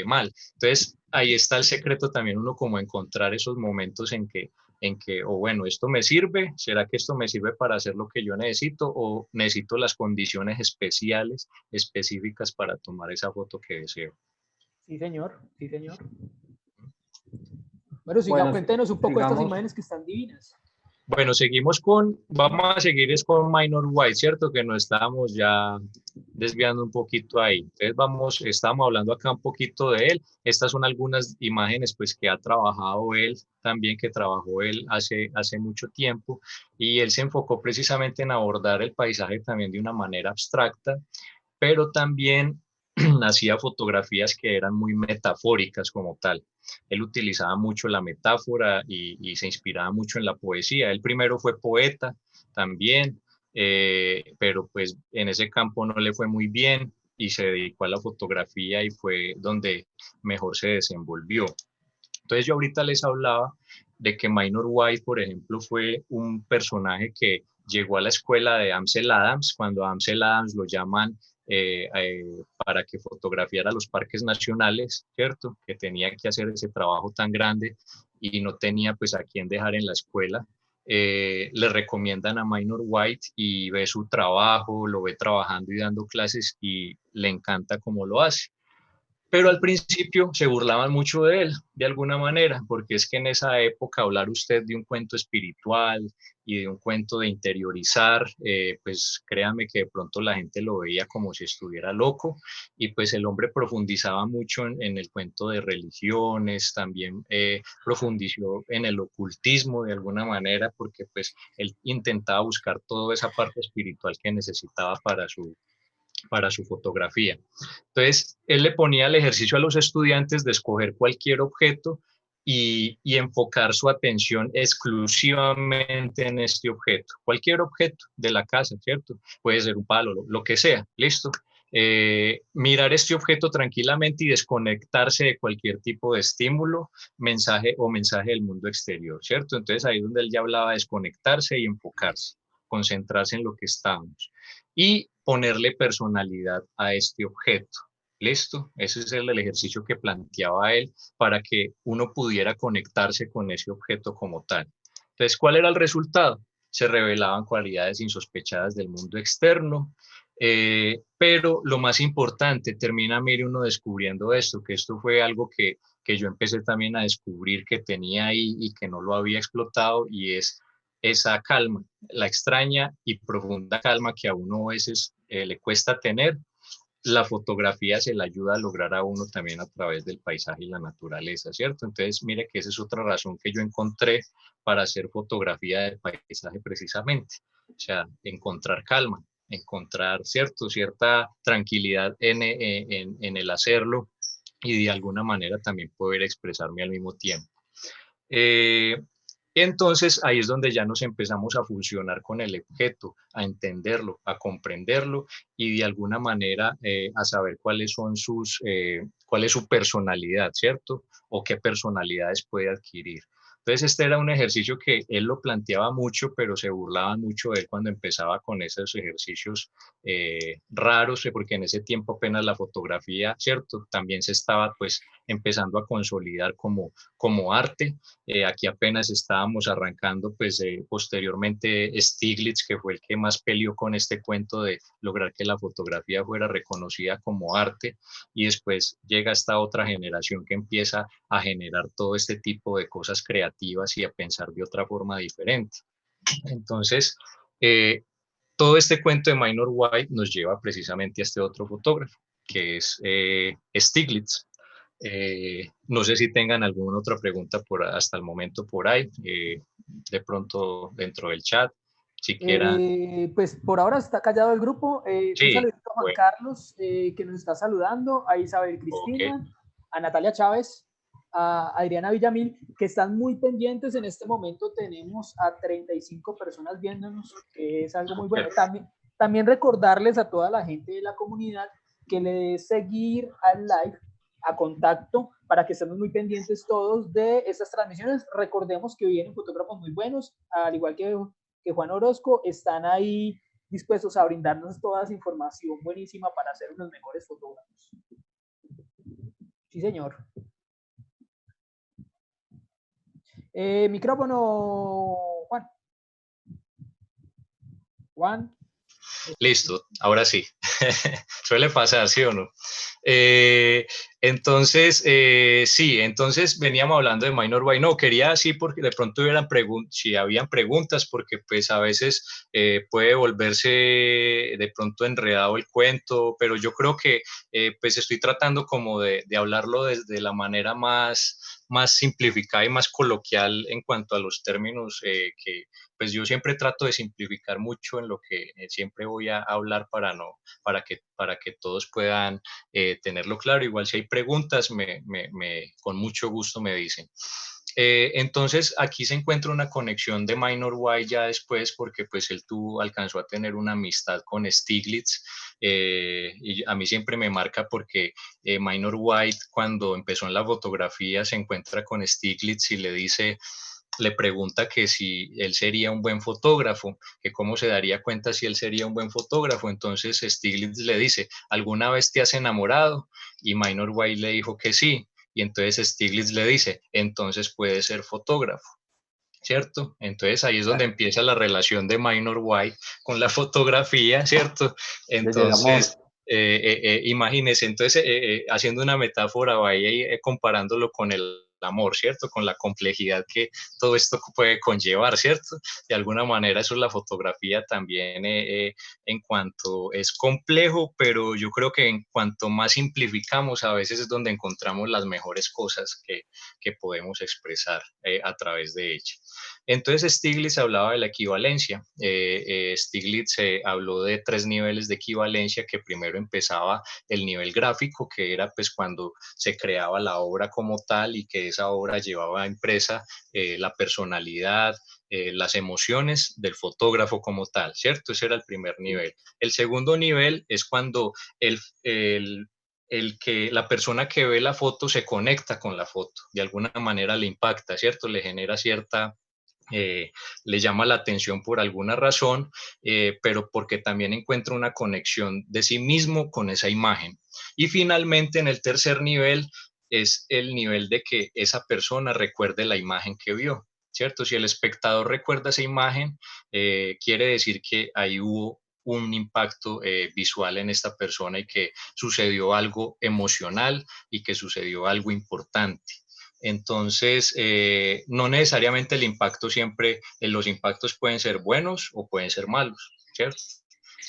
mal. Entonces ahí está el secreto también uno como encontrar esos momentos en que, o bueno, esto me sirve, ¿será que esto me sirve para hacer lo que yo necesito o necesito las condiciones especiales, específicas para tomar esa foto que deseo? Sí, señor, sí, señor. Bueno, cuéntenos un poco de estas imágenes que están divinas. Bueno, vamos a seguir con Minor White, ¿cierto? Que nos estábamos ya desviando un poquito ahí. Entonces estamos hablando acá un poquito de él. Estas son algunas imágenes pues que ha trabajado él también, que trabajó él hace mucho tiempo. Y él se enfocó precisamente en abordar el paisaje también de una manera abstracta, pero también hacía fotografías que eran muy metafóricas como tal. Él utilizaba mucho la metáfora y se inspiraba mucho en la poesía. Él primero fue poeta también, pero pues en ese campo no le fue muy bien. y se dedicó a la fotografía y fue donde mejor se desenvolvió. Entonces yo ahorita les hablaba de que Minor White, por ejemplo, fue un personaje que llegó a la escuela de Ansel Adams, cuando a Ansel Adams lo llaman para que fotografiara los parques nacionales, ¿cierto? Que tenía que hacer ese trabajo tan grande y no tenía pues a quién dejar en la escuela. Le recomiendan a Minor White y ve su trabajo, lo ve trabajando y dando clases y le encanta cómo lo hace. Pero al principio se burlaban mucho de él, de alguna manera, porque es que en esa época hablar usted de un cuento espiritual y de un cuento de interiorizar, pues créanme que de pronto la gente lo veía como si estuviera loco, y pues el hombre profundizaba mucho en el cuento de religiones, también profundizó en el ocultismo de alguna manera, porque pues él intentaba buscar toda esa parte espiritual que necesitaba para su fotografía. Entonces, él le ponía el ejercicio a los estudiantes de escoger cualquier objeto y enfocar su atención exclusivamente en este objeto, cualquier objeto de la casa, ¿cierto? Puede ser un palo, lo que sea, listo. Mirar este objeto tranquilamente y desconectarse de cualquier tipo de estímulo, mensaje o mensaje del mundo exterior, ¿cierto? Entonces ahí es donde él ya hablaba de desconectarse y enfocarse, concentrarse en lo que estábamos y ponerle personalidad a este objeto. ¿Listo? Ese es el ejercicio que planteaba él para que uno pudiera conectarse con ese objeto como tal. Entonces, ¿cuál era el resultado? Se revelaban cualidades insospechadas del mundo externo, pero lo más importante, termina, mire, uno descubriendo esto, que esto fue algo que yo empecé también a descubrir que tenía ahí y que no lo había explotado, y es esa calma, la extraña y profunda calma que a uno a veces le cuesta tener. La fotografía se la ayuda a lograr a uno también a través del paisaje y la naturaleza, ¿cierto? Entonces, mire que esa es otra razón que yo encontré para hacer fotografía del paisaje precisamente. O sea, encontrar calma, encontrar, ¿cierto? Cierta tranquilidad en el hacerlo y de alguna manera también poder expresarme al mismo tiempo. Eh, entonces ahí es donde ya nos empezamos a funcionar con el objeto, a entenderlo, a comprenderlo y de alguna manera a saber cuáles son cuál es su personalidad, ¿cierto? O qué personalidades puede adquirir. Entonces este era un ejercicio que él lo planteaba mucho, pero se burlaban mucho de él cuando empezaba con esos ejercicios raros, porque en ese tiempo apenas la fotografía, ¿cierto? También se estaba pues empezando a consolidar como arte. Aquí apenas estábamos arrancando, pues posteriormente Stiglitz, que fue el que más peleó con este cuento de lograr que la fotografía fuera reconocida como arte, y después llega esta otra generación que empieza a generar todo este tipo de cosas creativas y a pensar de otra forma diferente. Entonces, todo este cuento de Minor White nos lleva precisamente a este otro fotógrafo, que es Stiglitz. No sé si tengan alguna otra pregunta hasta el momento por ahí, de pronto dentro del chat, si quieran. Pues por ahora está callado el grupo. Un Sí, saludito a Juan bueno, Carlos, que nos está saludando, a Isabel ok, Cristina, a Natalia Chávez, a Adriana Villamil, que están muy pendientes. En este momento tenemos a 35 personas viéndonos, que es algo muy bueno. También recordarles a toda la gente de la comunidad que le dé seguir al live, a contacto, para que estemos muy pendientes todos de estas transmisiones. Recordemos que vienen fotógrafos muy buenos, al igual que Juan Orozco, están ahí dispuestos a brindarnos toda esa información buenísima para ser unos mejores fotógrafos. Sí, señor. Micrófono, Juan. Juan. Listo, ahora sí. Suele pasar, ¿sí o no? Entonces, sí, entonces veníamos hablando de Minor White. No, quería así porque de pronto si habían preguntas, porque pues a veces puede volverse de pronto enredado el cuento, pero yo creo que pues estoy tratando como de hablarlo desde la manera más simplificada y más coloquial en cuanto a los términos que pues yo siempre trato de simplificar mucho en lo que siempre voy a hablar para que todos puedan tenerlo claro. Igual si hay preguntas, con mucho gusto me dicen. Entonces aquí se encuentra una conexión de Minor White ya después, porque pues él alcanzó a tener una amistad con Stiglitz, y a mí siempre me marca porque Minor White, cuando empezó en la fotografía, se encuentra con Stiglitz y le pregunta que si él sería un buen fotógrafo, que cómo se daría cuenta si él sería un buen fotógrafo. Entonces Stiglitz le dice, ¿alguna vez te has enamorado? Y Minor White le dijo que sí. Y entonces Stiglitz le dice, entonces puede ser fotógrafo, ¿cierto? Entonces ahí es donde empieza la relación de Minor White con la fotografía, ¿cierto? Desde el amor. Entonces, imagínense, entonces haciendo una metáfora o ahí comparándolo con el amor, ¿cierto? Con la complejidad que todo esto puede conllevar, ¿cierto? De alguna manera eso es la fotografía también, en cuanto es complejo, pero yo creo que en cuanto más simplificamos, a veces es donde encontramos las mejores cosas que podemos expresar a través de ella. Entonces Stiglitz hablaba de la equivalencia. Stiglitz habló de 3 niveles de equivalencia, que primero empezaba el nivel gráfico, que era pues cuando se creaba la obra como tal y que esa obra llevaba impresa la personalidad, las emociones del fotógrafo como tal, ¿cierto? Ese era el primer nivel. El segundo nivel es cuando la persona que ve la foto se conecta con la foto, de alguna manera le impacta, ¿cierto? Le genera le llama la atención por alguna razón, pero porque también encuentra una conexión de sí mismo con esa imagen. Y finalmente, en el tercer nivel, es el nivel de que esa persona recuerde la imagen que vio, ¿cierto? Si el espectador recuerda esa imagen, quiere decir que ahí hubo un impacto visual en esta persona y que sucedió algo emocional y que sucedió algo importante. Entonces, no necesariamente el impacto siempre, los impactos pueden ser buenos o pueden ser malos, ¿cierto?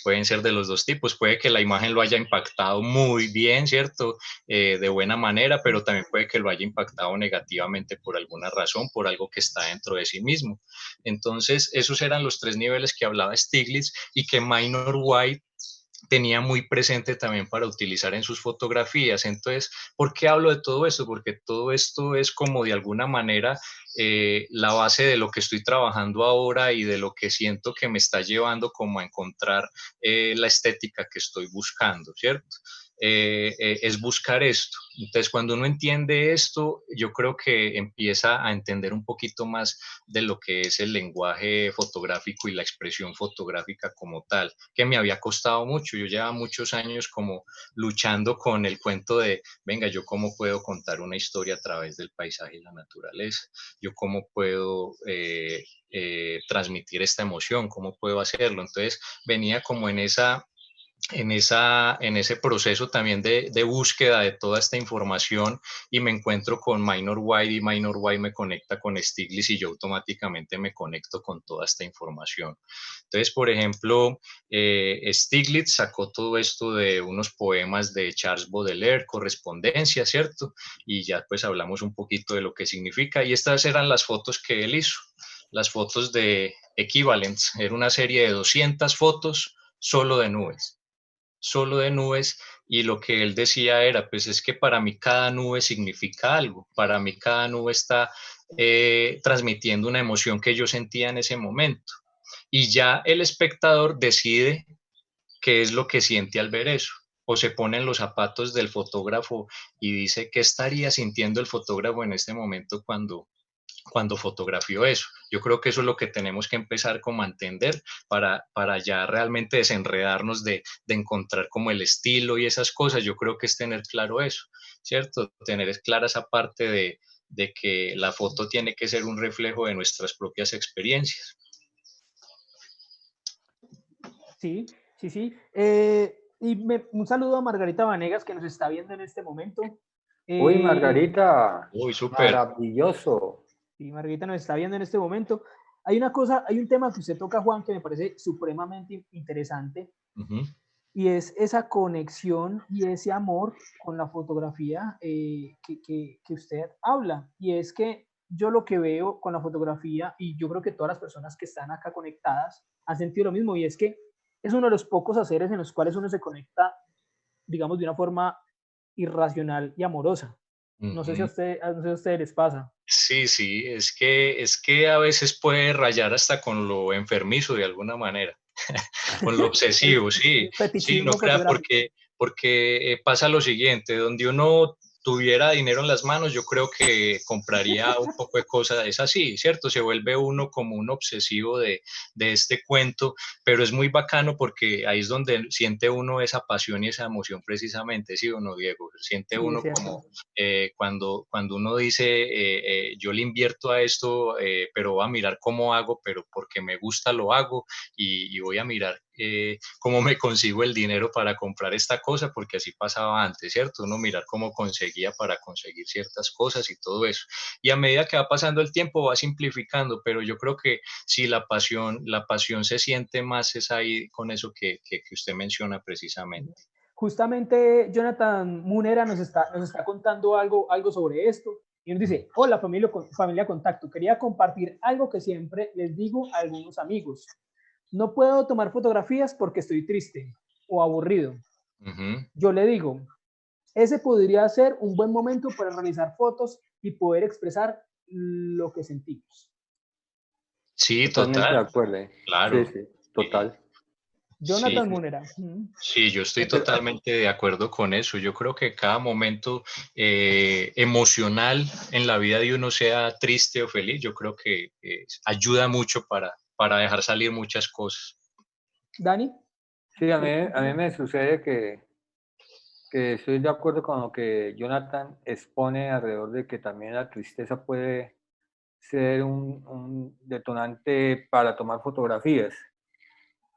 Pueden ser de los dos tipos. Puede que la imagen lo haya impactado muy bien, ¿cierto? De buena manera, pero también puede que lo haya impactado negativamente por alguna razón, por algo que está dentro de sí mismo. Entonces, esos eran los 3 niveles que hablaba Stiglitz y que Minor White tenía muy presente también para utilizar en sus fotografías. Entonces, ¿por qué hablo de todo esto? Porque todo esto es como de alguna manera la base de lo que estoy trabajando ahora y de lo que siento que me está llevando como a encontrar la estética que estoy buscando, ¿cierto? Es buscar esto. Entonces, cuando uno entiende esto, yo creo que empieza a entender un poquito más de lo que es el lenguaje fotográfico y la expresión fotográfica como tal, que me había costado mucho. Yo llevaba muchos años como luchando con el cuento de, venga, yo cómo puedo contar una historia a través del paisaje y la naturaleza, yo cómo puedo transmitir esta emoción, cómo puedo hacerlo. Entonces venía como en ese proceso también de búsqueda de toda esta información y me encuentro con Minor White y Minor White me conecta con Stiglitz y yo automáticamente me conecto con toda esta información. Entonces, por ejemplo, Stiglitz sacó todo esto de unos poemas de Charles Baudelaire, Correspondencia, ¿cierto? Y ya pues hablamos un poquito de lo que significa y estas eran las fotos que él hizo, las fotos de Equivalents, era una serie de 200 fotos solo de nubes, y lo que él decía era, pues es que para mí cada nube significa algo, para mí cada nube está transmitiendo una emoción que yo sentía en ese momento, y ya el espectador decide qué es lo que siente al ver eso, o se pone en los zapatos del fotógrafo y dice, ¿qué estaría sintiendo el fotógrafo en este momento cuando fotografió eso? Yo creo que eso es lo que tenemos que empezar como a entender para ya realmente desenredarnos de encontrar como el estilo y esas cosas. Yo creo que es tener claro eso, ¿cierto? Tener clara esa parte de que la foto tiene que ser un reflejo de nuestras propias experiencias. Sí, sí, sí. Un saludo a Margarita Vanegas que nos está viendo en este momento. Uy, Margarita, Uy, súper. maravilloso. Sí, Margarita nos está viendo en este momento. Hay una cosa, hay un tema que usted toca, Juan, que me parece supremamente interesante, y es esa conexión y ese amor con la fotografía que usted habla. Y es que yo lo que veo con la fotografía, y yo creo que todas las personas que están acá conectadas han sentido lo mismo, y es que es uno de los pocos haceres en los cuales uno se conecta, digamos, de una forma irracional y amorosa. No sé si a Ujú. usted, no sé si a ustedes les pasa. Sí, sí, es que a veces puede rayar hasta con lo enfermizo de alguna manera, con lo obsesivo, sí, El sí, no fetichismo crea fotográfico. porque pasa lo siguiente, donde uno tuviera dinero en las manos, yo creo que compraría un poco de cosas, es así, ¿cierto? Se vuelve uno como un obsesivo de este cuento, pero es muy bacano porque ahí es donde siente uno esa pasión y esa emoción precisamente, ¿sí o no, Diego? Siente Sí, es uno cierto. como cuando uno dice, yo le invierto a esto, pero voy a mirar cómo hago, pero porque me gusta lo hago y voy a mirar cómo me consigo el dinero para comprar esta cosa, porque así pasaba antes, ¿cierto? Uno mirar cómo conseguía para conseguir ciertas cosas y todo eso. Y a medida que va pasando el tiempo va simplificando, pero yo creo que sí, la pasión se siente más es ahí con eso que usted menciona precisamente. Justamente Jonathan Munera nos está contando algo sobre esto. Y nos dice, hola familia Contacto, quería compartir algo que siempre les digo a algunos amigos. No puedo tomar fotografías porque estoy triste o aburrido. Ujú. Yo le digo, ese podría ser un buen momento para realizar fotos y poder expresar lo que sentimos. Sí, Totalmente de total, acuerdo. Sí, claro. sí, Y- total. Sí, Jonathan sí. Munera. Sí, yo estoy Pero, totalmente de acuerdo con eso. Yo creo que cada momento emocional en la vida de uno, sea triste o feliz, yo creo que ayuda mucho para dejar salir muchas cosas. Dani, sí, ¿qué a mí piensas? me sucede que estoy de acuerdo con lo que Jonathan expone alrededor de que también la tristeza puede ser un detonante para tomar fotografías.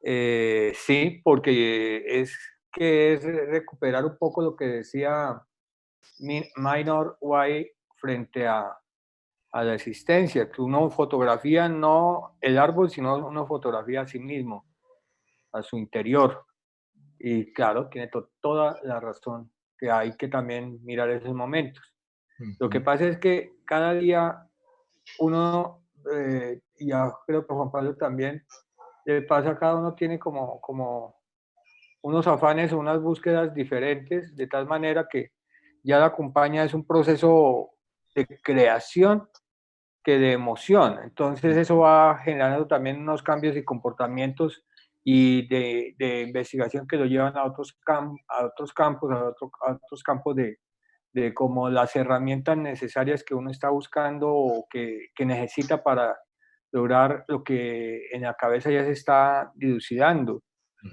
Sí, porque es recuperar un poco lo que decía Minor White frente a la existencia, que uno fotografía no el árbol, sino uno fotografía a sí mismo, a su interior. Y claro, tiene toda la razón que hay que también mirar esos momentos. Lo que Ujú. pasa es que cada día uno, y ya creo que Juan Pablo también, le pasa, cada uno tiene como unos afanes o unas búsquedas diferentes, de tal manera que ya la acompaña es un proceso de creación que de emoción. Entonces eso va generando también unos cambios y comportamientos y de investigación que lo llevan a otros campos, a otros campos de como las herramientas necesarias que uno está buscando o que necesita para lograr lo que en la cabeza ya se está dilucidando.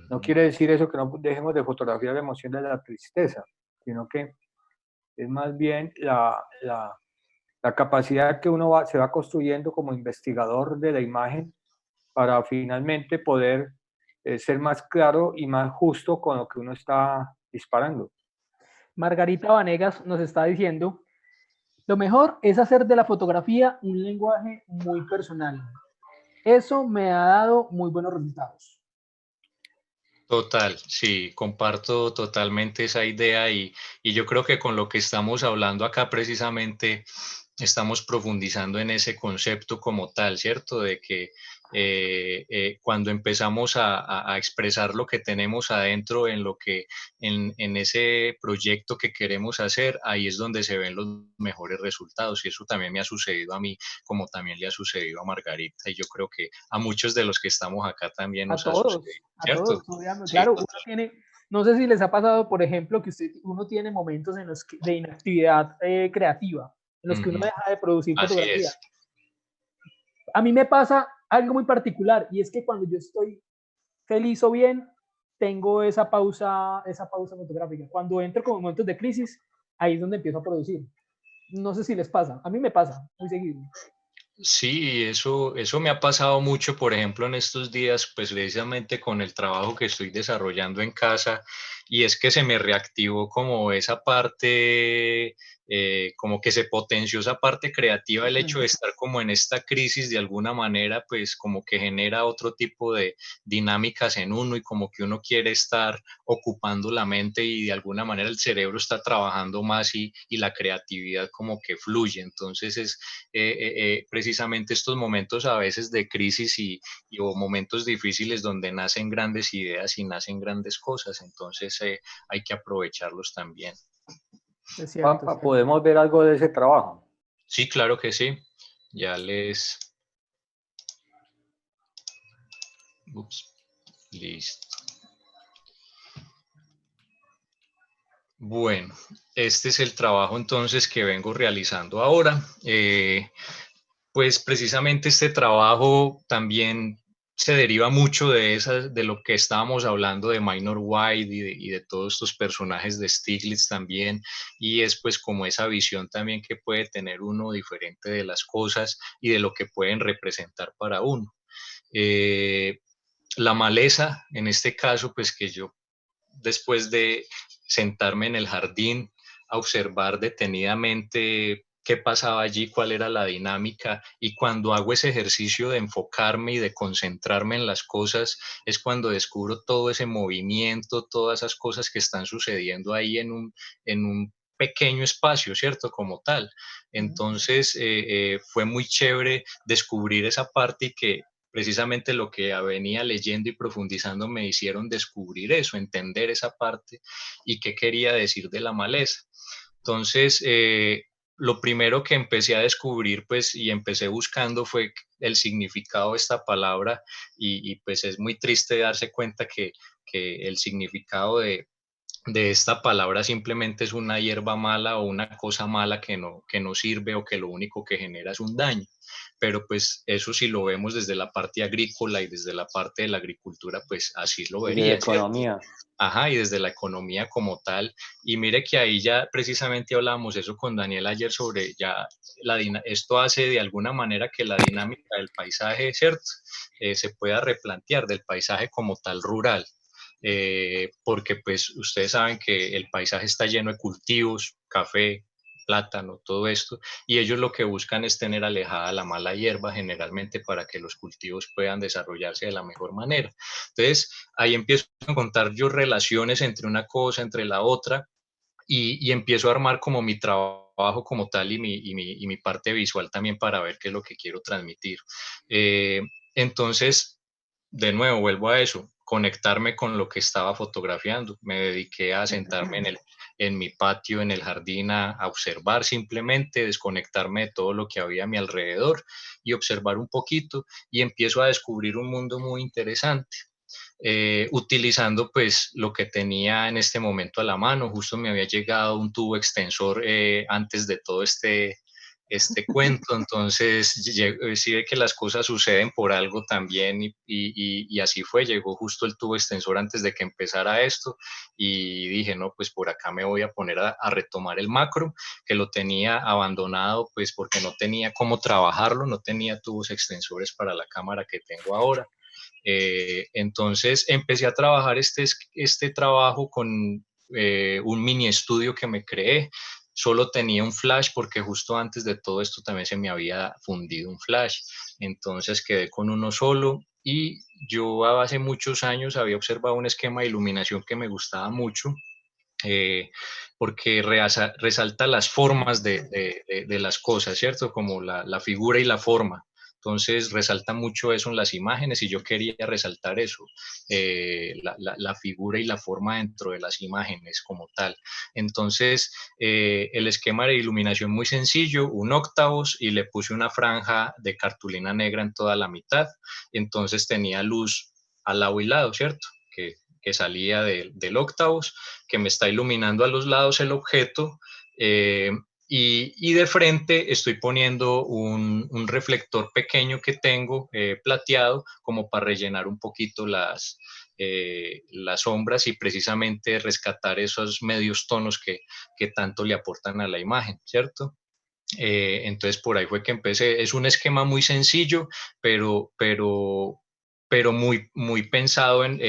No Ujú. quiere decir eso que no dejemos de fotografiar la emoción de la tristeza, sino que es más bien la capacidad que uno se va construyendo como investigador de la imagen para finalmente poder ser más claro y más justo con lo que uno está disparando. Margarita Vanegas nos está diciendo, lo mejor es hacer de la fotografía un lenguaje muy personal. Eso me ha dado muy buenos resultados. Total, sí, comparto totalmente esa idea y yo creo que con lo que estamos hablando acá precisamente estamos profundizando en ese concepto como tal, ¿cierto? De que cuando empezamos a expresar lo que tenemos adentro en lo que en ese proyecto que queremos hacer, ahí es donde se ven los mejores resultados y eso también me ha sucedido a mí, como también le ha sucedido a Margarita y yo creo que a muchos de los que estamos acá también nos ha sucedido, A todos, ¿cierto? obviamente. Sí, Claro, uno total. tiene, no sé si les ha pasado, por ejemplo, que uno tiene momentos de inactividad creativa, en los que uno Ujú. deja de producir Así fotografía. es. A mí me pasa algo muy particular y es que cuando yo estoy feliz o bien, tengo esa pausa fotográfica. Cuando entro como en momentos de crisis, ahí es donde empiezo a producir. No sé si les pasa, a mí me pasa muy seguido. Sí, eso me ha pasado mucho, por ejemplo, en estos días, pues precisamente con el trabajo que estoy desarrollando en casa, y es que se me reactivó como esa parte, como que se potenció esa parte creativa, el hecho de estar como en esta crisis de alguna manera, pues como que genera otro tipo de dinámicas en uno y como que uno quiere estar ocupando la mente y de alguna manera el cerebro está trabajando más y la creatividad como que fluye. Entonces es precisamente estos momentos a veces de crisis o momentos difíciles donde nacen grandes ideas y nacen grandes cosas, entonces hay que aprovecharlos también. Es cierto, es Juanpa, cierto. ¿podemos ver algo de ese trabajo? Sí, claro que sí. Ya les... Ups, listo. Bueno, este es el trabajo entonces que vengo realizando ahora. Pues precisamente este trabajo también se deriva mucho de lo que estábamos hablando de Minor White y de todos estos personajes de Stiglitz también, y es pues como esa visión también que puede tener uno diferente de las cosas y de lo que pueden representar para uno. Eh, la maleza, en este caso, pues que yo después de sentarme en el jardín a observar detenidamente qué pasaba allí, cuál era la dinámica, y cuando hago ese ejercicio de enfocarme y de concentrarme en las cosas, es cuando descubro todo ese movimiento, todas esas cosas que están sucediendo ahí en un pequeño espacio, ¿cierto? Como tal. Entonces, fue muy chévere descubrir esa parte y que precisamente lo que venía leyendo y profundizando me hicieron descubrir eso, entender esa parte y qué quería decir de la maleza. Entonces, lo primero que empecé a descubrir, pues, y empecé buscando fue el significado de esta palabra pues es muy triste darse cuenta que el significado de esta palabra simplemente es una hierba mala o una cosa mala que no sirve o que lo único que genera es un daño. Pero pues eso si lo vemos desde la parte agrícola y desde la parte de la agricultura, pues así lo Desde la vería, ¿cierto? economía. Ajá, y desde la economía como tal. Y mire que ahí ya precisamente hablábamos eso con Daniel ayer sobre ya esto hace de alguna manera que la dinámica del paisaje, ¿cierto? Se pueda replantear del paisaje como tal rural. Porque pues ustedes saben que el paisaje está lleno de cultivos, café, plátano, todo esto, y ellos lo que buscan es tener alejada la mala hierba generalmente para que los cultivos puedan desarrollarse de la mejor manera. Entonces, ahí empiezo a encontrar yo relaciones entre una cosa, entre la otra, y empiezo a armar como mi trabajo como tal y mi parte visual también para ver qué es lo que quiero transmitir. Eh, entonces, de nuevo, vuelvo a eso, conectarme con lo que estaba fotografiando. Me dediqué a sentarme en mi patio, en el jardín, a observar simplemente, desconectarme de todo lo que había a mi alrededor y observar un poquito y empiezo a descubrir un mundo muy interesante. Utilizando pues lo que tenía en este momento a la mano. Justo me había llegado un tubo extensor antes de todo este cuento, entonces sí ve que las cosas suceden por algo también y así fue, llegó justo el tubo extensor antes de que empezara esto y dije, no, pues por acá me voy a poner a retomar el macro, que lo tenía abandonado pues porque no tenía cómo trabajarlo, no tenía tubos extensores para la cámara que tengo ahora. Entonces empecé a trabajar este trabajo con un mini estudio que me creé. Solo tenía un flash porque justo antes de todo esto también se me había fundido un flash. Entonces quedé con uno solo y yo hace muchos años había observado un esquema de iluminación que me gustaba mucho. Porque resalta las formas de las cosas, ¿cierto? Como la figura y la forma. Entonces resalta mucho eso en las imágenes y yo quería resaltar eso, la figura y la forma dentro de las imágenes como tal. Entonces el esquema de iluminación muy sencillo, un octavos y le puse una franja de cartulina negra en toda la mitad. Entonces tenía luz al lado y lado, ¿cierto? Que salía del octavos, que me está iluminando a los lados el objeto. Y de frente estoy poniendo un reflector pequeño que tengo plateado como para rellenar un poquito las sombras y precisamente rescatar esos medios tonos que tanto le aportan a la imagen, ¿cierto? Entonces por ahí fue que empecé. Es un esquema muy sencillo, pero muy pensado en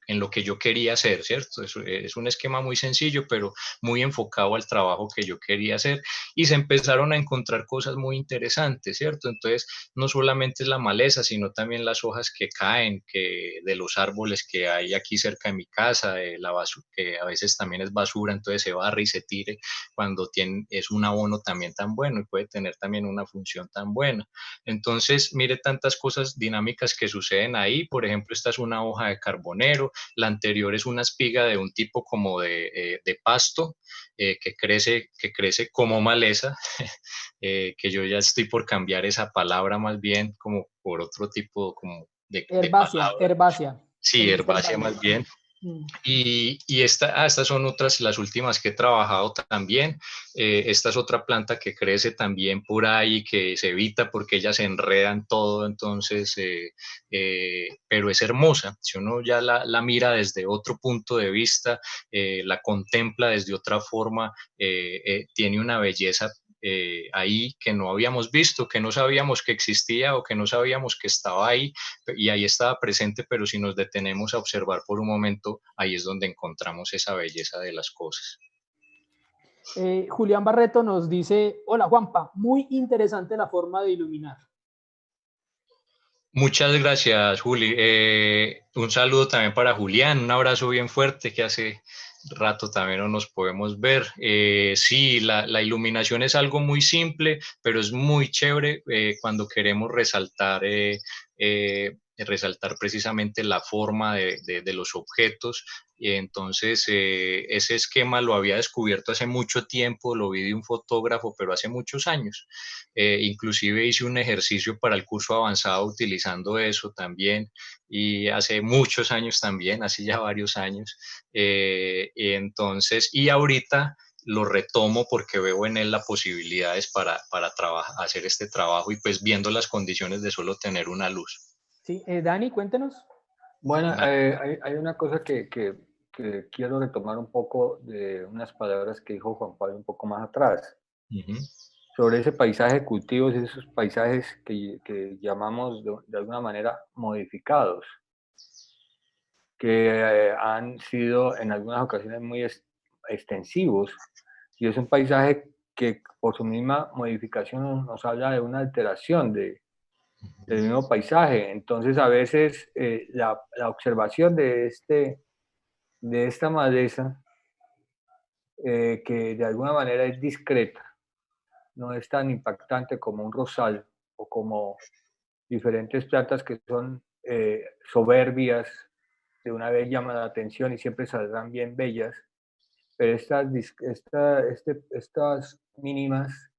lo que yo quería hacer, ¿cierto? Es un esquema muy sencillo, pero muy enfocado al trabajo que yo quería hacer. Y se empezaron a encontrar cosas muy interesantes, ¿cierto? Entonces no solamente es la maleza, sino también las hojas que caen de los árboles que hay aquí cerca de mi casa, la basura, que a veces también es basura, entonces se barre y se tire cuando es un abono también tan bueno y puede tener también una función tan buena. Entonces, mire tantas cosas dinámicas dinámicas que suceden ahí. Por ejemplo, esta es una hoja de carbonero, la anterior es una espiga de un tipo como de pasto que crece como maleza, que yo ya estoy por cambiar esa palabra más bien como por otro tipo como de Herbácea, palabra. herbácea. Sí, Herbácea. herbácea más bien. Mm. Y estas son otras, las últimas que he trabajado también. Esta es otra planta que crece también por ahí, que se evita porque ellas se enredan todo, entonces, pero es hermosa. Si uno ya la mira desde otro punto de vista, la contempla desde otra forma, tiene una belleza ahí que no habíamos visto, que no sabíamos que existía o que no sabíamos que estaba ahí y ahí estaba presente, pero si nos detenemos a observar por un momento, ahí es donde encontramos esa belleza de las cosas. Julián Barreto nos dice, hola Juanpa, muy interesante la forma de iluminar. Muchas gracias, Juli. Un saludo también para Julián, un abrazo bien fuerte que hace rato también no nos podemos ver. Sí, la iluminación es algo muy simple, pero es muy chévere cuando queremos resaltar precisamente la forma de los objetos. Y entonces, ese esquema lo había descubierto hace mucho tiempo, lo vi de un fotógrafo, pero hace muchos años. Inclusive hice un ejercicio para el curso avanzado utilizando eso también, y hace muchos años también, hace ya varios años. Y ahorita lo retomo porque veo en él las posibilidades para hacer este trabajo y pues viendo las condiciones de solo tener una luz. Sí, Dani, cuéntenos. Bueno, hay una cosa que quiero retomar un poco de unas palabras que dijo Juan Pablo un poco más atrás, Uh-huh. sobre ese paisaje de cultivos, esos paisajes que llamamos de alguna manera modificados, que han sido en algunas ocasiones muy extensivos, y es un paisaje que por su misma modificación nos habla de una alteración del mismo paisaje. Entonces, a veces la observación de esta maleza, que de alguna manera es discreta, no es tan impactante como un rosal o como diferentes plantas que son soberbias, de una vez llaman la atención y siempre saldrán bien bellas, pero estas mínimas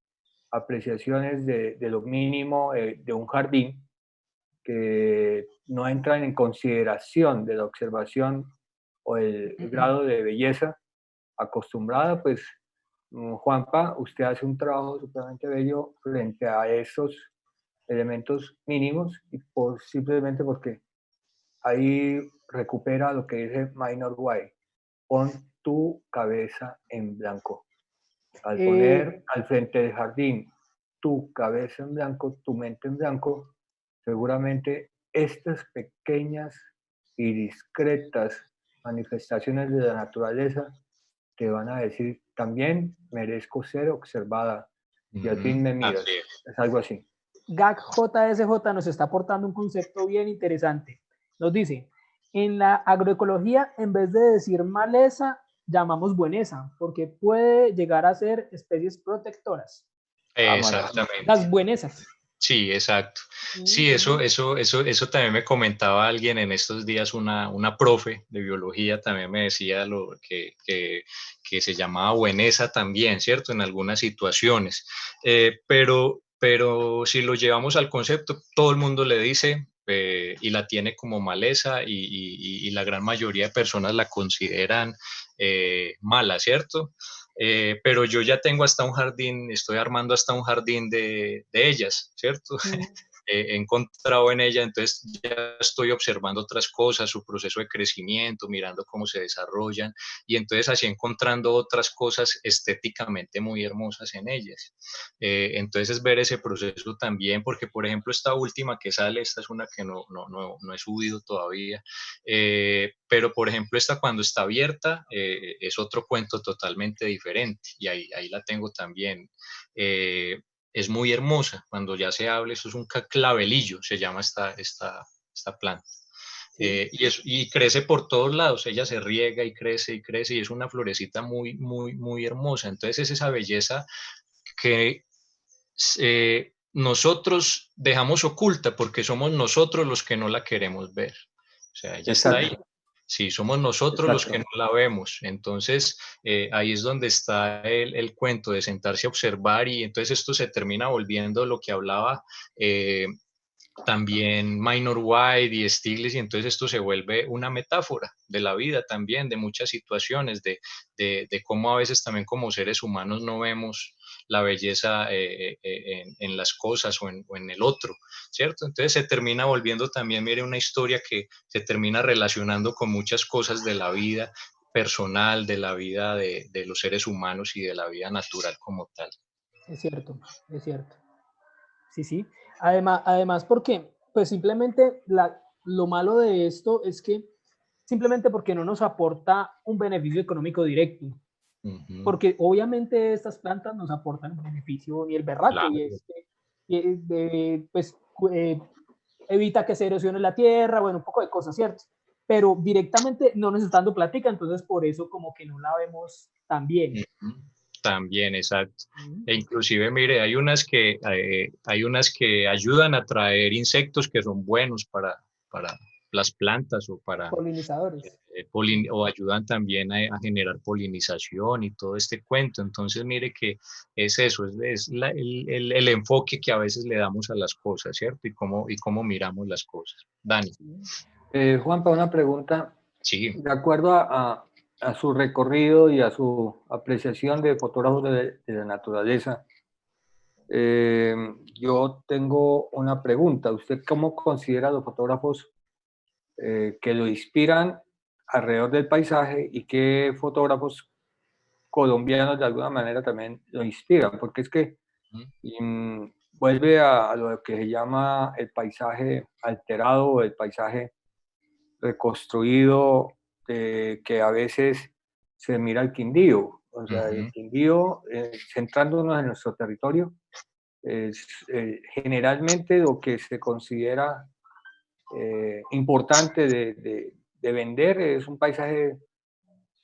apreciaciones de lo mínimo de un jardín que no entran en consideración de la observación o el grado de belleza acostumbrada, pues Juanpa, usted hace un trabajo supremamente bello frente a esos elementos mínimos y simplemente porque ahí recupera lo que dice Minor White, pon tu cabeza en blanco. Al poner al frente del jardín tu cabeza en blanco, tu mente en blanco, seguramente estas pequeñas y discretas manifestaciones de la naturaleza te van a decir, también merezco ser observada y al fin me miras. Es algo así. GAC JSJ nos está aportando un concepto bien interesante. Nos dice, en la agroecología, en vez de decir maleza, llamamos bueneza, porque puede llegar a ser especies protectoras. Exactamente. Las buenesas. Sí, exacto. Sí, eso también me comentaba alguien en estos días, una profe de biología también me decía que se llamaba bueneza también, ¿cierto? En algunas situaciones. Pero si lo llevamos al concepto, todo el mundo le dice y la tiene como maleza y la gran mayoría de personas la consideran mala, ¿cierto? Pero yo ya tengo hasta un jardín, estoy armando hasta un jardín de ellas, ¿cierto? He encontrado en ella, entonces ya estoy observando otras cosas, su proceso de crecimiento, mirando cómo se desarrollan y entonces así encontrando otras cosas estéticamente muy hermosas en ellas. Entonces es ver ese proceso también, porque por ejemplo esta última que sale, esta es una que no he subido todavía, pero por ejemplo esta cuando está abierta es otro cuento totalmente diferente y ahí la tengo también. Es muy hermosa. Cuando ya se habla, eso es un clavelillo, se llama esta planta. Sí. Y crece por todos lados, ella se riega y crece y es una florecita muy, muy, muy hermosa. Entonces es esa belleza que nosotros dejamos oculta porque somos nosotros los que no la queremos ver. O sea, ella está ahí. Exacto, Sí, somos nosotros los que exacto. no la vemos. Entonces, ahí es donde está el cuento de sentarse a observar y entonces esto se termina volviendo lo que hablaba también Minor White y Stiglitz, y entonces esto se vuelve una metáfora de la vida también, de muchas situaciones, de cómo a veces también como seres humanos no vemos la belleza en las cosas o en el otro, ¿cierto? Entonces se termina volviendo también, mire, una historia que se termina relacionando con muchas cosas de la vida personal, de la vida de los seres humanos y de la vida natural como tal. Es cierto, es cierto. Sí, sí. Además porque, pues simplemente lo malo de esto es que simplemente porque no nos aporta un beneficio económico directo, Uh -huh. porque obviamente estas plantas nos aportan un beneficio y el berraque, Claro. y es que pues, evita que se erosione la tierra, bueno, un poco de cosas, ¿cierto? Pero directamente no nos está dando plática, entonces por eso como que no la vemos tan bien. Ujú. También, exacto. Mm. E inclusive, mire, hay unas que ayudan a traer insectos que son buenos para las plantas o para Polinizadores. o ayudan también a generar polinización y todo este cuento. Entonces, mire que es eso, es el enfoque que a veces le damos a las cosas, ¿cierto? Y cómo miramos las cosas. Dani, Sí. Juanpa, una pregunta. sí. De acuerdo a su recorrido y a su apreciación de fotógrafos de la naturaleza, eh, yo tengo una pregunta. ¿Usted cómo considera a los fotógrafos que lo inspiran alrededor del paisaje y qué fotógrafos colombianos de alguna manera también lo inspiran? Porque es que vuelve a lo que se llama el paisaje alterado o el paisaje reconstruido, que a veces se mira el Quindío. O sea, el Ujú, Quindío, centrándonos en nuestro territorio, es generalmente lo que se considera importante de vender es un paisaje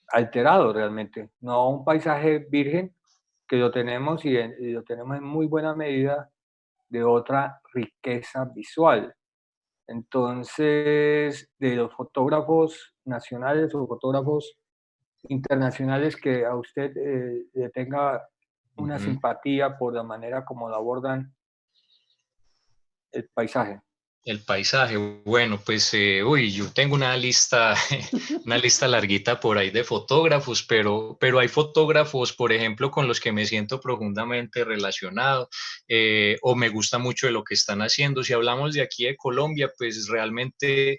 alterado realmente, no un paisaje virgen que lo tenemos y lo tenemos en muy buena medida de otra riqueza visual. Entonces, de los fotógrafos nacionales o fotógrafos internacionales que a usted le tenga una ujú. simpatía por la manera como lo abordan el paisaje. El paisaje, bueno, pues, uy, yo tengo una lista, una lista larguita por ahí de fotógrafos, pero hay fotógrafos, por ejemplo, con los que me siento profundamente relacionado o me gusta mucho de lo que están haciendo. Si hablamos de aquí de Colombia, pues realmente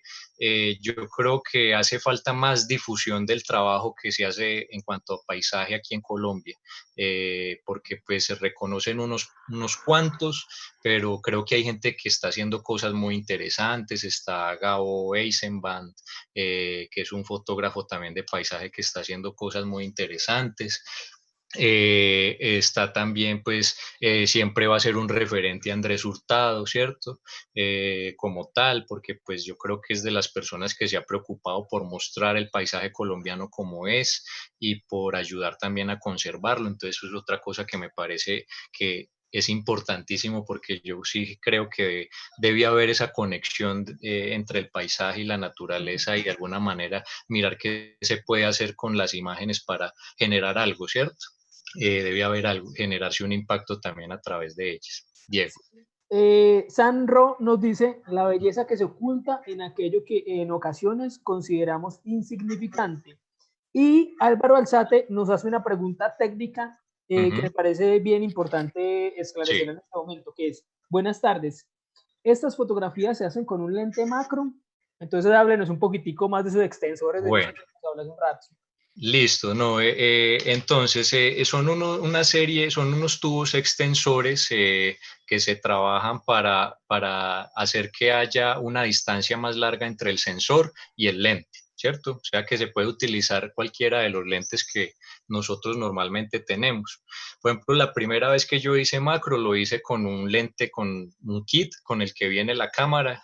yo creo que hace falta más difusión del trabajo que se hace en cuanto a paisaje aquí en Colombia, porque pues se reconocen unos cuantos, pero creo que hay gente que está haciendo cosas muy interesantes. Está Gabo Eisenband, que es un fotógrafo también de paisaje que está haciendo cosas muy interesantes. Está también, pues, siempre va a ser un referente Andrés Hurtado, ¿cierto? Como tal, porque pues yo creo que es de las personas que se ha preocupado por mostrar el paisaje colombiano como es y por ayudar también a conservarlo. Entonces eso es otra cosa que me parece que es importantísimo, porque yo sí creo que debe haber esa conexión entre el paisaje y la naturaleza y de alguna manera mirar qué se puede hacer con las imágenes para generar algo, ¿cierto? Debe haber algo, generarse un impacto también a través de ellas. Diego. Sanro nos dice la belleza que se oculta en aquello que en ocasiones consideramos insignificante. Y Álvaro Alzate nos hace una pregunta técnica que me parece bien importante esclarecer Sí. en este momento, que es, buenas tardes, ¿estas fotografías se hacen con un lente macro? Entonces háblenos un poquitico más de esos extensores de los que Bueno, nos hablas un rato. listo, no, entonces son una serie, son unos tubos extensores que se trabajan para hacer que haya una distancia más larga entre el sensor y el lente, ¿cierto? O sea que se puede utilizar cualquiera de los lentes que nosotros normalmente tenemos. Por ejemplo, la primera vez que yo hice macro lo hice con un lente, con un kit con el que viene la cámara.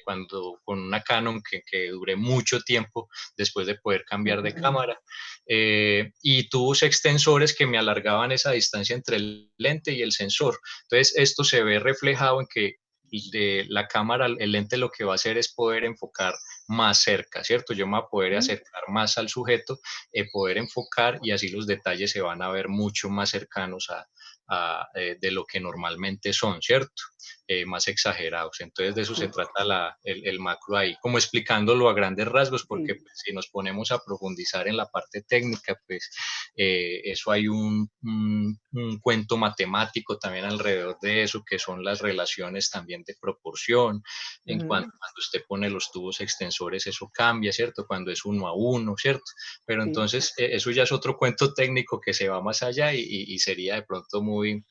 con una Canon que duré mucho tiempo después de poder cambiar de cámara, y tubos extensores que me alargaban esa distancia entre el lente y el sensor. Entonces esto se ve reflejado en que de la cámara, el lente lo que va a hacer es poder enfocar más cerca, ¿cierto? Yo me voy a poder acercar más al sujeto, poder enfocar, y así los detalles se van a ver mucho más cercanos de lo que normalmente son, ¿cierto? Más exagerados. Entonces de eso se trata el macro ahí, como explicándolo a grandes rasgos, porque pues, si nos ponemos a profundizar en la parte técnica, pues eso hay un cuento matemático también alrededor de eso, que son las relaciones también de proporción. Cuando usted pone los tubos extensores, eso cambia, ¿cierto? Cuando es 1:1, ¿cierto? Pero entonces eso ya es otro cuento técnico que se va más allá y sería de pronto muy...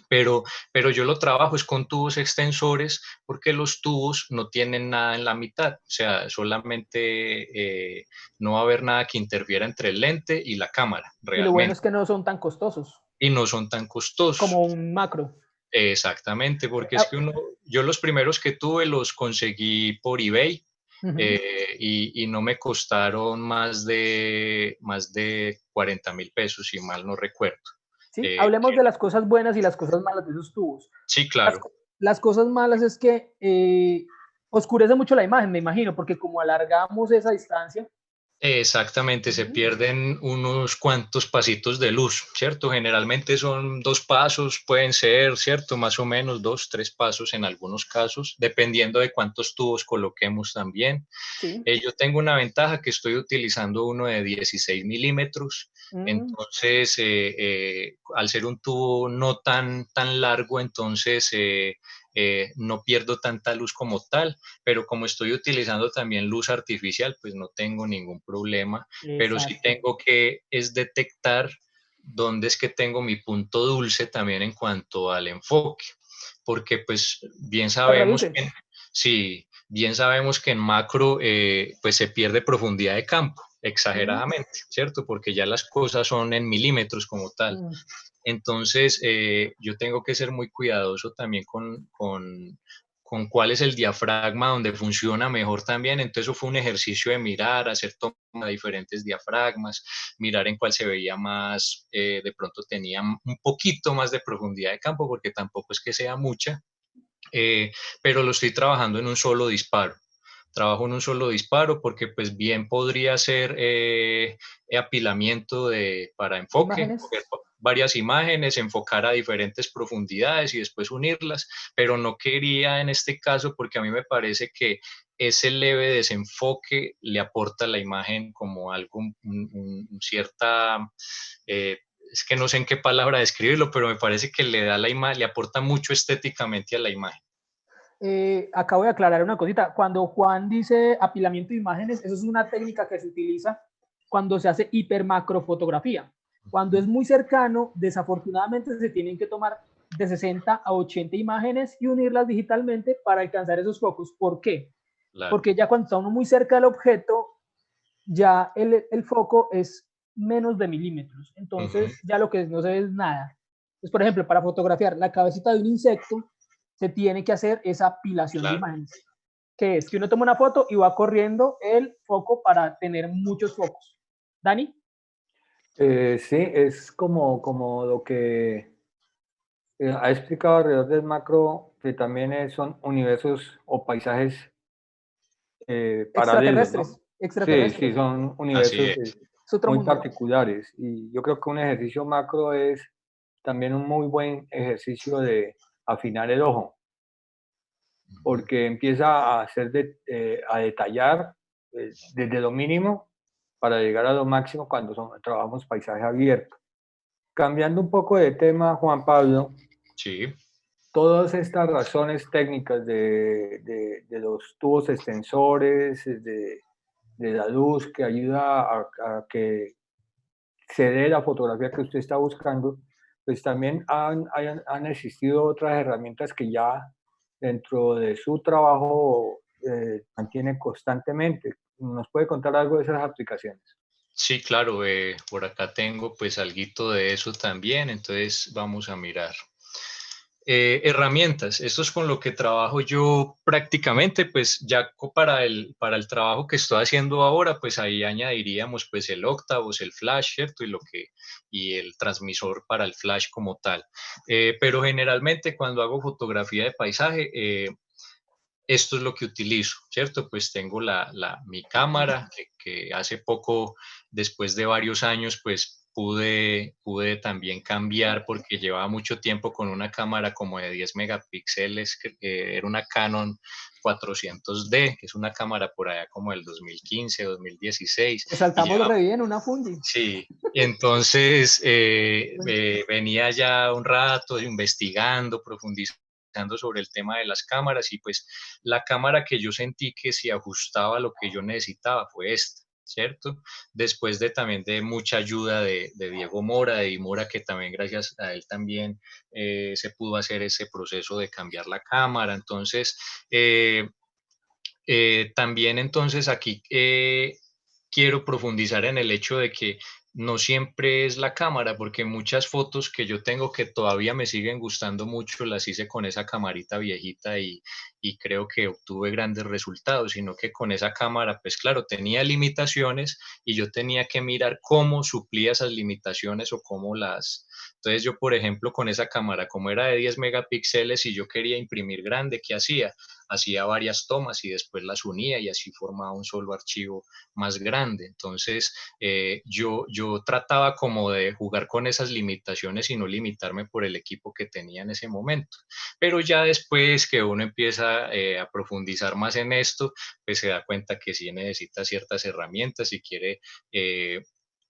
Pero yo lo trabajo es con tubos extensores, porque los tubos no tienen nada en la mitad, o sea, solamente no va a haber nada que interfiera entre el lente y la cámara, Y lo bueno realmente. es que no son tan costosos Y no son tan costosos. como un macro. Exactamente, porque es que yo los primeros que tuve los conseguí por eBay, y no me costaron más de 40.000 pesos, si mal no recuerdo. ¿Sí? Hablemos de las cosas buenas y las cosas malas de esos tubos. Sí, claro. Las cosas malas es que oscurece mucho la imagen, me imagino, porque como alargamos esa distancia. Exactamente, se pierden unos cuantos pasitos de luz, ¿cierto? Generalmente son 2 pasos, pueden ser, ¿cierto? Más o menos 2, 3 pasos en algunos casos, dependiendo de cuántos tubos coloquemos también. Sí. Yo tengo una ventaja, que estoy utilizando uno de 16 milímetros, entonces al ser un tubo no tan largo, entonces no pierdo tanta luz como tal, pero como estoy utilizando también luz artificial, pues no tengo ningún problema. Pero sí tengo que es detectar dónde es que tengo mi punto dulce también en cuanto al enfoque, porque pues bien sabemos que sí, bien sabemos que en macro pues se pierde profundidad de campo exageradamente, ¿cierto? Porque ya las cosas son en milímetros como tal. Entonces, yo tengo que ser muy cuidadoso también con cuál es el diafragma donde funciona mejor también. Entonces, eso fue un ejercicio de mirar, hacer toma de diferentes diafragmas, mirar en cuál se veía más, de pronto tenía un poquito más de profundidad de campo, porque tampoco es que sea mucha, pero lo estoy trabajando en un solo disparo. Trabajo en un solo disparo porque pues bien podría ser apilamiento para enfoque, varias imágenes, enfocar a diferentes profundidades y después unirlas, pero no quería en este caso, porque a mí me parece que ese leve desenfoque le aporta a la imagen como algo, cierta... es que no sé en qué palabra describirlo, pero me parece que le da le aporta mucho estéticamente a la imagen. Acabo de aclarar una cosita. Cuando Juan dice apilamiento de imágenes, eso es una técnica que se utiliza cuando se hace hipermacrofotografía. Cuando es muy cercano, desafortunadamente se tienen que tomar de 60 a 80 imágenes y unirlas digitalmente para alcanzar esos focos. ¿Por qué? Claro. Porque ya cuando está uno muy cerca del objeto, ya el foco es menos de milímetros. Entonces, ya lo que no se ve es nada. Entonces, por ejemplo, para fotografiar la cabecita de un insecto, se tiene que hacer esa apilación de imágenes. Que es que uno toma una foto y va corriendo el foco para tener muchos focos. ¿Dani? Sí, es como lo que ha explicado alrededor del macro, que también son universos o paisajes paralelos, ¿no? Extraterrestres. Sí, son universos muy particulares. Y yo creo que un ejercicio macro es también un muy buen ejercicio de afinar el ojo, porque empieza a a detallar desde lo mínimo para llegar a lo máximo cuando trabajamos paisaje abierto. Cambiando un poco de tema, Juan Pablo, sí. Todas estas razones técnicas de los tubos extensores, de la luz que ayuda a que se dé la fotografía que usted está buscando, pues también han existido otras herramientas que ya dentro de su trabajo mantiene constantemente. ¿Nos puede contar algo de esas aplicaciones? Sí, claro, por acá tengo pues alguito de eso también, entonces vamos a mirar. Herramientas, esto es con lo que trabajo yo prácticamente, pues ya para el trabajo que estoy haciendo ahora, pues ahí añadiríamos pues el Octavos, el flash, ¿cierto? Y el transmisor para el flash como tal. Pero generalmente cuando hago fotografía de paisaje, esto es lo que utilizo, ¿cierto? Pues tengo mi cámara que hace poco, después de varios años, pues pude también cambiar porque llevaba mucho tiempo con una cámara como de 10 megapíxeles, que era una Canon 400D, que es una cámara por allá como del 2015, 2016. Pues Y ya, saltamos re bien, una Fuji. sí, entonces venía ya un rato investigando, profundizando sobre el tema de las cámaras y pues la cámara que yo sentí que se ajustaba a lo que yo necesitaba fue esta, ¿cierto? Después de también de mucha ayuda de Diego Mora, de Imora, que también gracias a él también se pudo hacer ese proceso de cambiar la cámara. Entonces, también entonces aquí quiero profundizar en el hecho de que no siempre es la cámara, porque muchas fotos que yo tengo que todavía me siguen gustando mucho, las hice con esa camarita viejita y creo que obtuve grandes resultados, sino que con esa cámara, pues claro, tenía limitaciones y yo tenía que mirar cómo suplía esas limitaciones o cómo las... Entonces yo, por ejemplo, con esa cámara, como era de 10 megapíxeles y yo quería imprimir grande, ¿qué hacía? Hacía varias tomas y después las unía y así formaba un solo archivo más grande. Entonces, yo trataba como de jugar con esas limitaciones y no limitarme por el equipo que tenía en ese momento. Pero ya después que uno empieza a profundizar más en esto, pues se da cuenta que sí necesita ciertas herramientas y quiere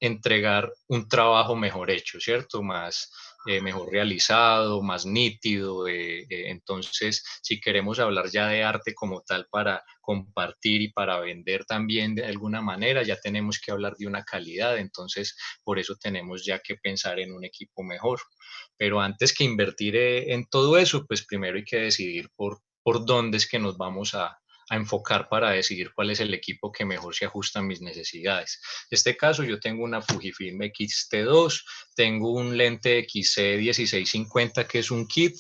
entregar un trabajo mejor hecho, ¿cierto? Mejor realizado, más nítido. Entonces, si queremos hablar ya de arte como tal para compartir y para vender también de alguna manera, ya tenemos que hablar de una calidad. Entonces, por eso tenemos ya que pensar en un equipo mejor. Pero antes que invertir en todo eso, pues primero hay que decidir por dónde es que nos vamos a enfocar para decidir cuál es el equipo que mejor se ajusta a mis necesidades. En este caso, yo tengo una Fujifilm X-T2, tengo un lente XC1650 que es un kit,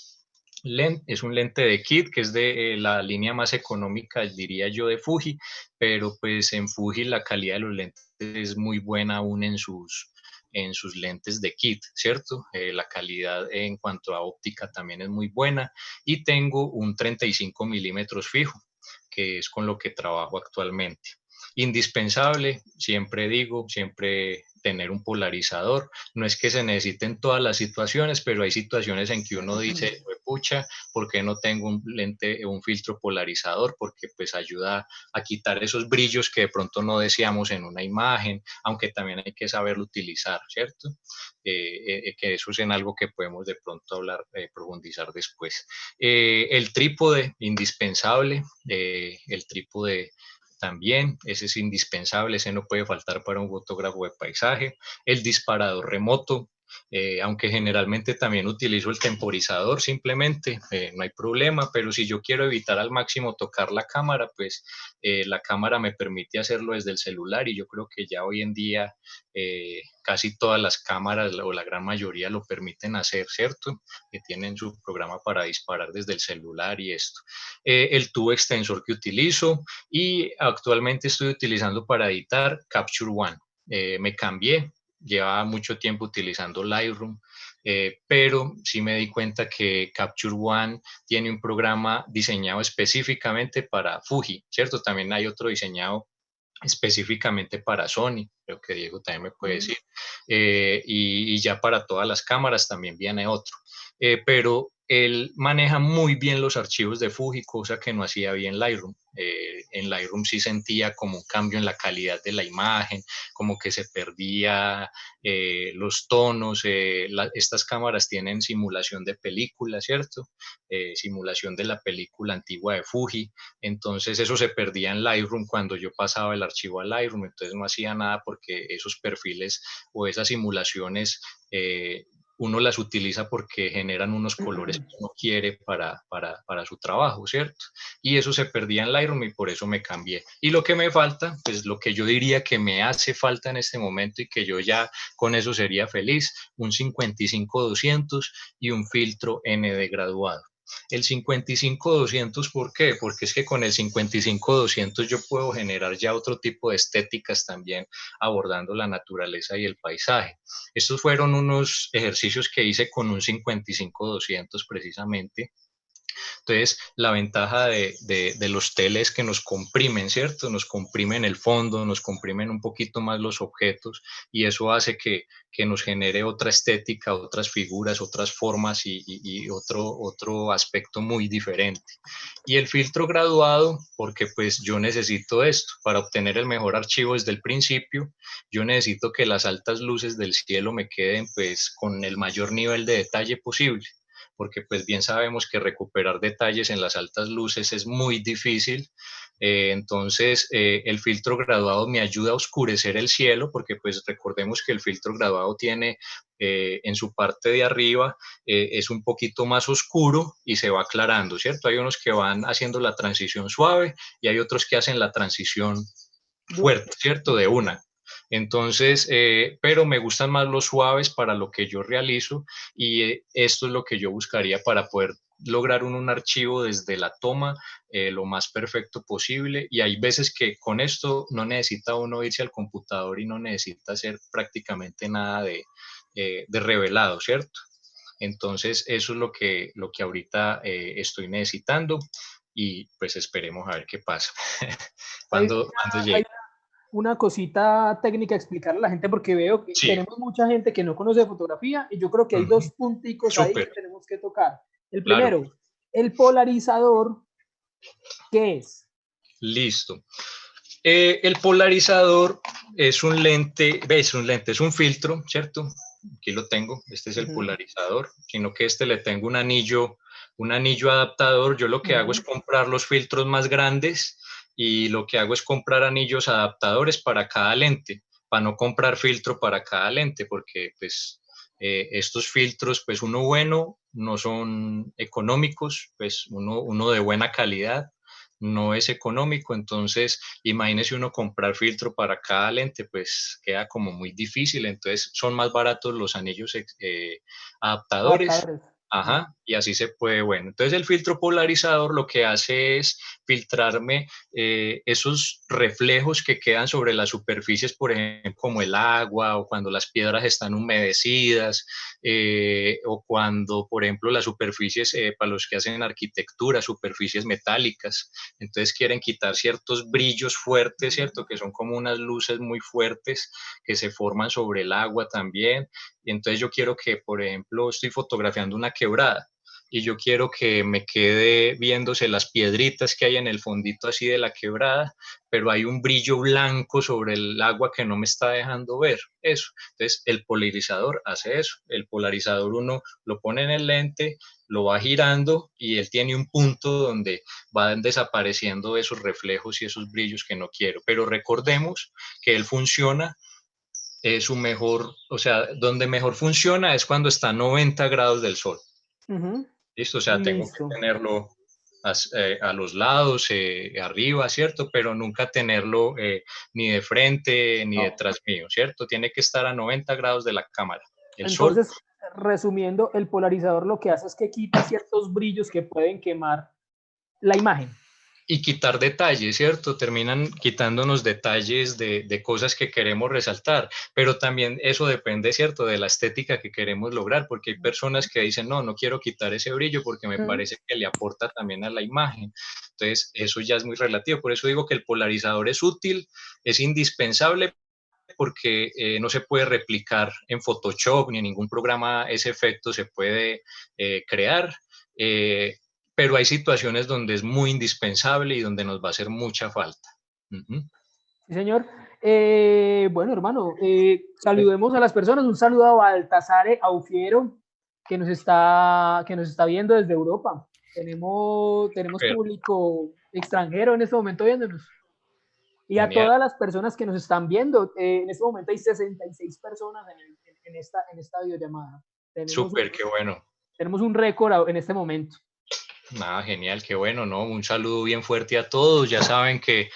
es un lente de kit que es de la línea más económica, diría yo, de Fuji, pero pues en Fuji la calidad de los lentes es muy buena aún en sus lentes de kit, ¿cierto? La calidad en cuanto a óptica también es muy buena y tengo un 35 milímetros fijo, que es con lo que trabajo actualmente. Indispensable, siempre digo, siempre tener un polarizador. No es que se necesiten todas las situaciones, pero hay situaciones en que uno dice, pucha, ¿por qué no tengo un lente, un filtro polarizador? Porque pues ayuda a quitar esos brillos que de pronto no deseamos en una imagen, aunque también hay que saberlo utilizar, ¿cierto? Que eso es en algo que podemos de pronto hablar, profundizar después. El trípode, indispensable, el trípode también, ese es indispensable, ese no puede faltar para un fotógrafo de paisaje. El disparador remoto, aunque generalmente también utilizo el temporizador simplemente, no hay problema, pero si yo quiero evitar al máximo tocar la cámara, pues la cámara me permite hacerlo desde el celular y yo creo que ya hoy en día casi todas las cámaras o la gran mayoría lo permiten hacer, ¿cierto? Que tienen su programa para disparar desde el celular y esto. El tubo extensor que utilizo y actualmente estoy utilizando para editar Capture One. Me cambié, llevaba mucho tiempo utilizando Lightroom, pero sí me di cuenta que Capture One tiene un programa diseñado específicamente para Fuji, ¿cierto? También hay otro diseñado específicamente para Sony, creo que Diego también me puede decir, y ya para todas las cámaras también viene otro. Pero él maneja muy bien los archivos de Fuji, cosa que no hacía bien Lightroom. En Lightroom sí sentía como un cambio en la calidad de la imagen, como que se perdía los tonos. Estas cámaras tienen simulación de película, ¿cierto? Simulación de la película antigua de Fuji. Entonces eso se perdía en Lightroom cuando yo pasaba el archivo a Lightroom, entonces no hacía nada porque esos perfiles o esas simulaciones uno las utiliza porque generan unos colores que uno quiere para su trabajo, ¿cierto? Y eso se perdía en Lightroom y por eso me cambié. Y lo que me falta, pues lo que yo diría que me hace falta en este momento y que yo ya con eso sería feliz, un 55-200 y un filtro N de graduado. El 55-200, ¿por qué? Porque es que con el 55-200 yo puedo generar ya otro tipo de estéticas también abordando la naturaleza y el paisaje. Estos fueron unos ejercicios que hice con un 55-200 precisamente. Entonces, la ventaja de los teles es que nos comprimen, ¿cierto? Nos comprimen el fondo, nos comprimen un poquito más los objetos y eso hace que nos genere otra estética, otras figuras, otras formas y otro aspecto muy diferente. Y el filtro graduado, porque pues yo necesito esto para obtener el mejor archivo desde el principio, yo necesito que las altas luces del cielo me queden pues con el mayor nivel de detalle posible, porque pues bien sabemos que recuperar detalles en las altas luces es muy difícil. Entonces, el filtro graduado me ayuda a oscurecer el cielo, porque pues recordemos que el filtro graduado tiene en su parte de arriba, es un poquito más oscuro y se va aclarando, ¿cierto? Hay unos que van haciendo la transición suave y hay otros que hacen la transición fuerte, ¿cierto? De una. Entonces, pero me gustan más los suaves para lo que yo realizo y esto es lo que yo buscaría para poder lograr un archivo desde la toma lo más perfecto posible, y hay veces que con esto no necesita uno irse al computador y no necesita hacer prácticamente nada de revelado, ¿cierto? Entonces eso es lo que ahorita estoy necesitando y pues esperemos a ver qué pasa. Hay ¿Cuándo hay llegue? una cosita técnica a explicarle a la gente porque veo que Sí. tenemos mucha gente que no conoce de fotografía y yo creo que hay dos punticos ahí Súper, que tenemos que tocar. El claro, primero, el polarizador, ¿qué es? listo. El polarizador es un lente, ¿ves? Un lente, es un filtro, ¿cierto? Aquí lo tengo, este es el polarizador, sino que este le tengo un anillo adaptador. Yo lo que hago es comprar los filtros más grandes y lo que hago es comprar anillos adaptadores para cada lente, para no comprar filtro para cada lente, porque pues estos filtros, pues uno bueno, no son económicos, pues uno de buena calidad no es económico, entonces imagínese uno comprar filtro para cada lente, pues queda como muy difícil, entonces son más baratos los anillos adaptadores. Adaptadores. Ajá, y así se puede, bueno, entonces el filtro polarizador lo que hace es filtrarme esos reflejos que quedan sobre las superficies, por ejemplo, como el agua o cuando las piedras están humedecidas, o cuando, por ejemplo, las superficies, para los que hacen arquitectura, superficies metálicas, entonces quieren quitar ciertos brillos fuertes, ¿cierto? Que son como unas luces muy fuertes que se forman sobre el agua también. Y entonces yo quiero que, por ejemplo, estoy fotografiando una quebrada y yo quiero que me quede viéndose las piedritas que hay en el fondito así de la quebrada, pero hay un brillo blanco sobre el agua que no me está dejando ver eso. Entonces el polarizador hace eso. El polarizador uno lo pone en el lente, lo va girando y él tiene un punto donde van desapareciendo esos reflejos y esos brillos que no quiero. Pero recordemos que él funciona, su mejor, o sea, donde mejor funciona es cuando está a 90 grados del sol. ¿Listo? O sea, tengo que Listo. tenerlo a los lados, arriba, ¿cierto? Pero nunca tenerlo ni de frente ni No. detrás mío, ¿cierto? Tiene que estar a 90 grados de la cámara. El sol. Entonces, resumiendo, el polarizador lo que hace es que quita ciertos brillos que pueden quemar la imagen. Y quitar detalles, ¿cierto? Terminan quitándonos detalles de cosas que queremos resaltar, pero también eso depende, ¿cierto? De la estética que queremos lograr, porque hay personas que dicen, no, no quiero quitar ese brillo porque me parece que le aporta también a la imagen. Entonces, eso ya es muy relativo. Por eso digo que el polarizador es útil, es indispensable, porque no se puede replicar en Photoshop ni en ningún programa ese efecto se puede crear. Pero hay situaciones donde es muy indispensable y donde nos va a hacer mucha falta. Sí, señor. Bueno, hermano, saludemos a las personas. Un saludo a Baltasare Aufiero, que nos está viendo desde Europa. Tenemos Pero, público extranjero en este momento viéndonos. Y a genial. todas las personas que nos están viendo, en este momento hay 66 personas en esta videollamada. Súper, qué bueno. Tenemos un récord en este momento. Nada, genial, qué bueno, ¿no? Un saludo bien fuerte a todos. Ya saben que